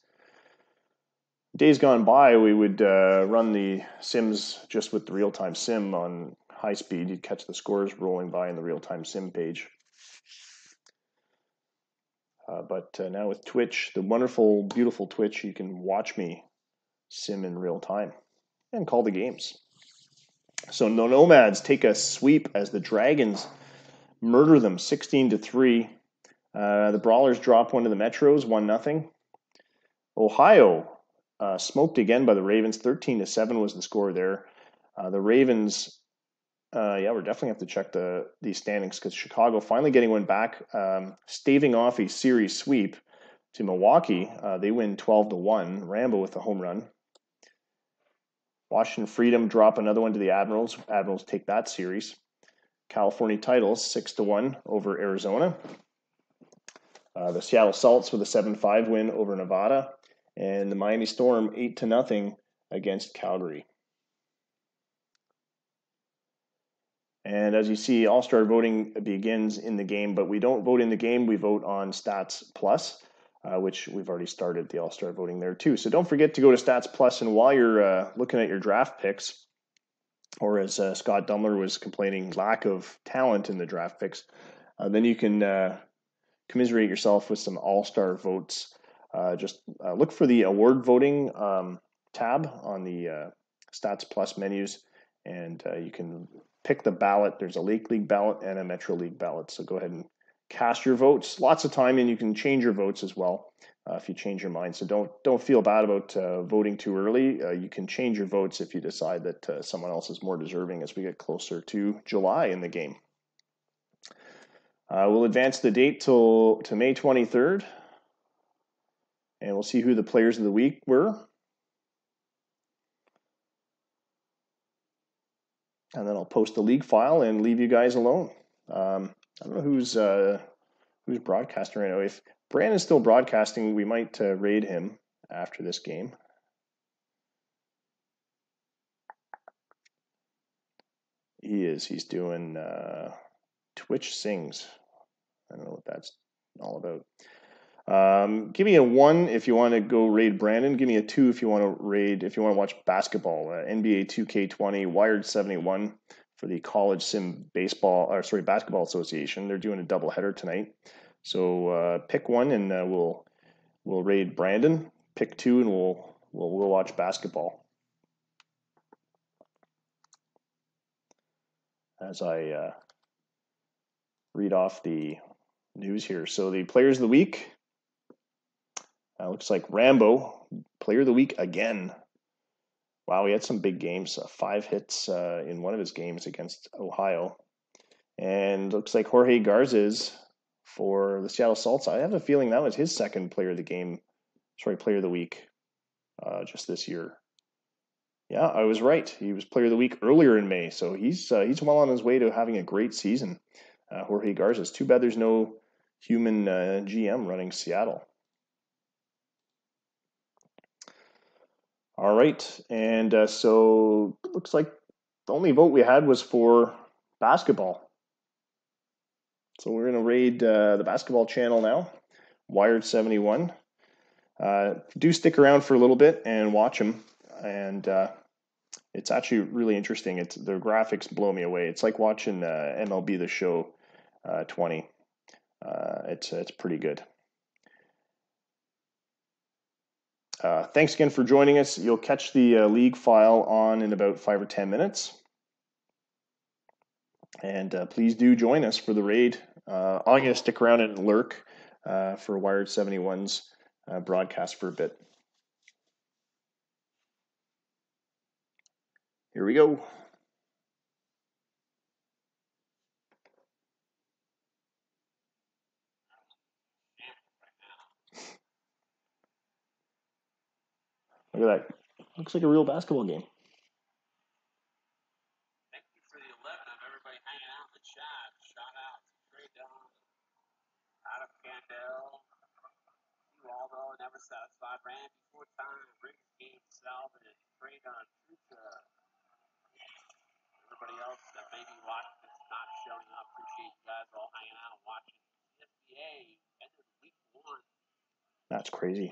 Days gone by, we would run the sims just with the real-time sim on high speed. You'd catch the scores rolling by in the real-time sim page. But now with Twitch, the wonderful, beautiful Twitch, you can watch me sim in real time and call the games. So the Nomads take a sweep as the Dragons murder them 16-3. The Brawlers drop one to the Metros, 1-0. Ohio smoked again by the Ravens, 13-7 was the score there. The Ravens, we're definitely have to check these standings because Chicago finally getting one back, staving off a series sweep to Milwaukee. They win 12-1. Rambo with a home run. Washington Freedom drop another one to the Admirals. Admirals take that series. California Titles 6-1 over Arizona. The Seattle Salts with a 7-5 win over Nevada. And the Miami Storm 8-0 against Calgary. And as you see, All-Star voting begins in the game, but we don't vote in the game. We vote on Stats Plus, which we've already started the All-Star voting there too. So don't forget to go to Stats Plus, and while you're looking at your draft picks, or as Scott Dumler was complaining, lack of talent in the draft picks, then you can commiserate yourself with some All-Star votes. Just look for the award voting tab on the Stats Plus menus, and you can pick the ballot. There's a Lake League ballot and a Metro League ballot. So go ahead and cast your votes. Lots of time, and you can change your votes as well if you change your mind. So don't feel bad about voting too early. You can change your votes if you decide that someone else is more deserving as we get closer to July in the game. We'll advance the date to May 23rd, and we'll see who the players of the week were. And then I'll post the league file and leave you guys alone. I don't know who's broadcasting right now. If Brandon's still broadcasting, we might raid him after this game. He is. He's doing Twitch Sings. I don't know what that's all about. Give me a 1 if you want to go raid Brandon. Give me a 2 if you want to watch basketball. NBA 2K20 Wired 71 for the College Sim Basketball Association. They're doing a doubleheader tonight. So pick 1 and we'll raid Brandon. Pick 2 and we'll watch basketball. As I read off the news here. So the players of the week. Looks like Rambo, player of the week again. Wow, he had some big games. 5 hits in one of his games against Ohio. And looks like Jorge Garces for the Seattle Salts. I have a feeling that was his second player of the week just this year. Yeah, I was right. He was player of the week earlier in May. So he's well on his way to having a great season. Jorge Garces. Too bad there's no human GM running Seattle. All right, and so it looks like the only vote we had was for basketball. So we're going to raid the basketball channel now, Wired 71. Do stick around for a little bit and watch them, and it's actually really interesting. The graphics blow me away. It's like watching MLB The Show 20. It's pretty good. Thanks again for joining us. You'll catch the league file on in about 5 or 10 minutes. And please do join us for the raid. I'm going to stick around and lurk for Wired 71's broadcast for a bit. Here we go. Look at that. Looks like a real basketball game. Thank you for the 11 of everybody hanging out in the chat. Shout out to Trey Dunn, Adam Candell, Waldo, Never Satisfied, Randy, 4 times, Rick Game, Salvin, Trey Dunn, Trucha. Everybody else that may be watching that's not showing up. Appreciate you guys all hanging out and watching. SBA ended week 1. That's crazy.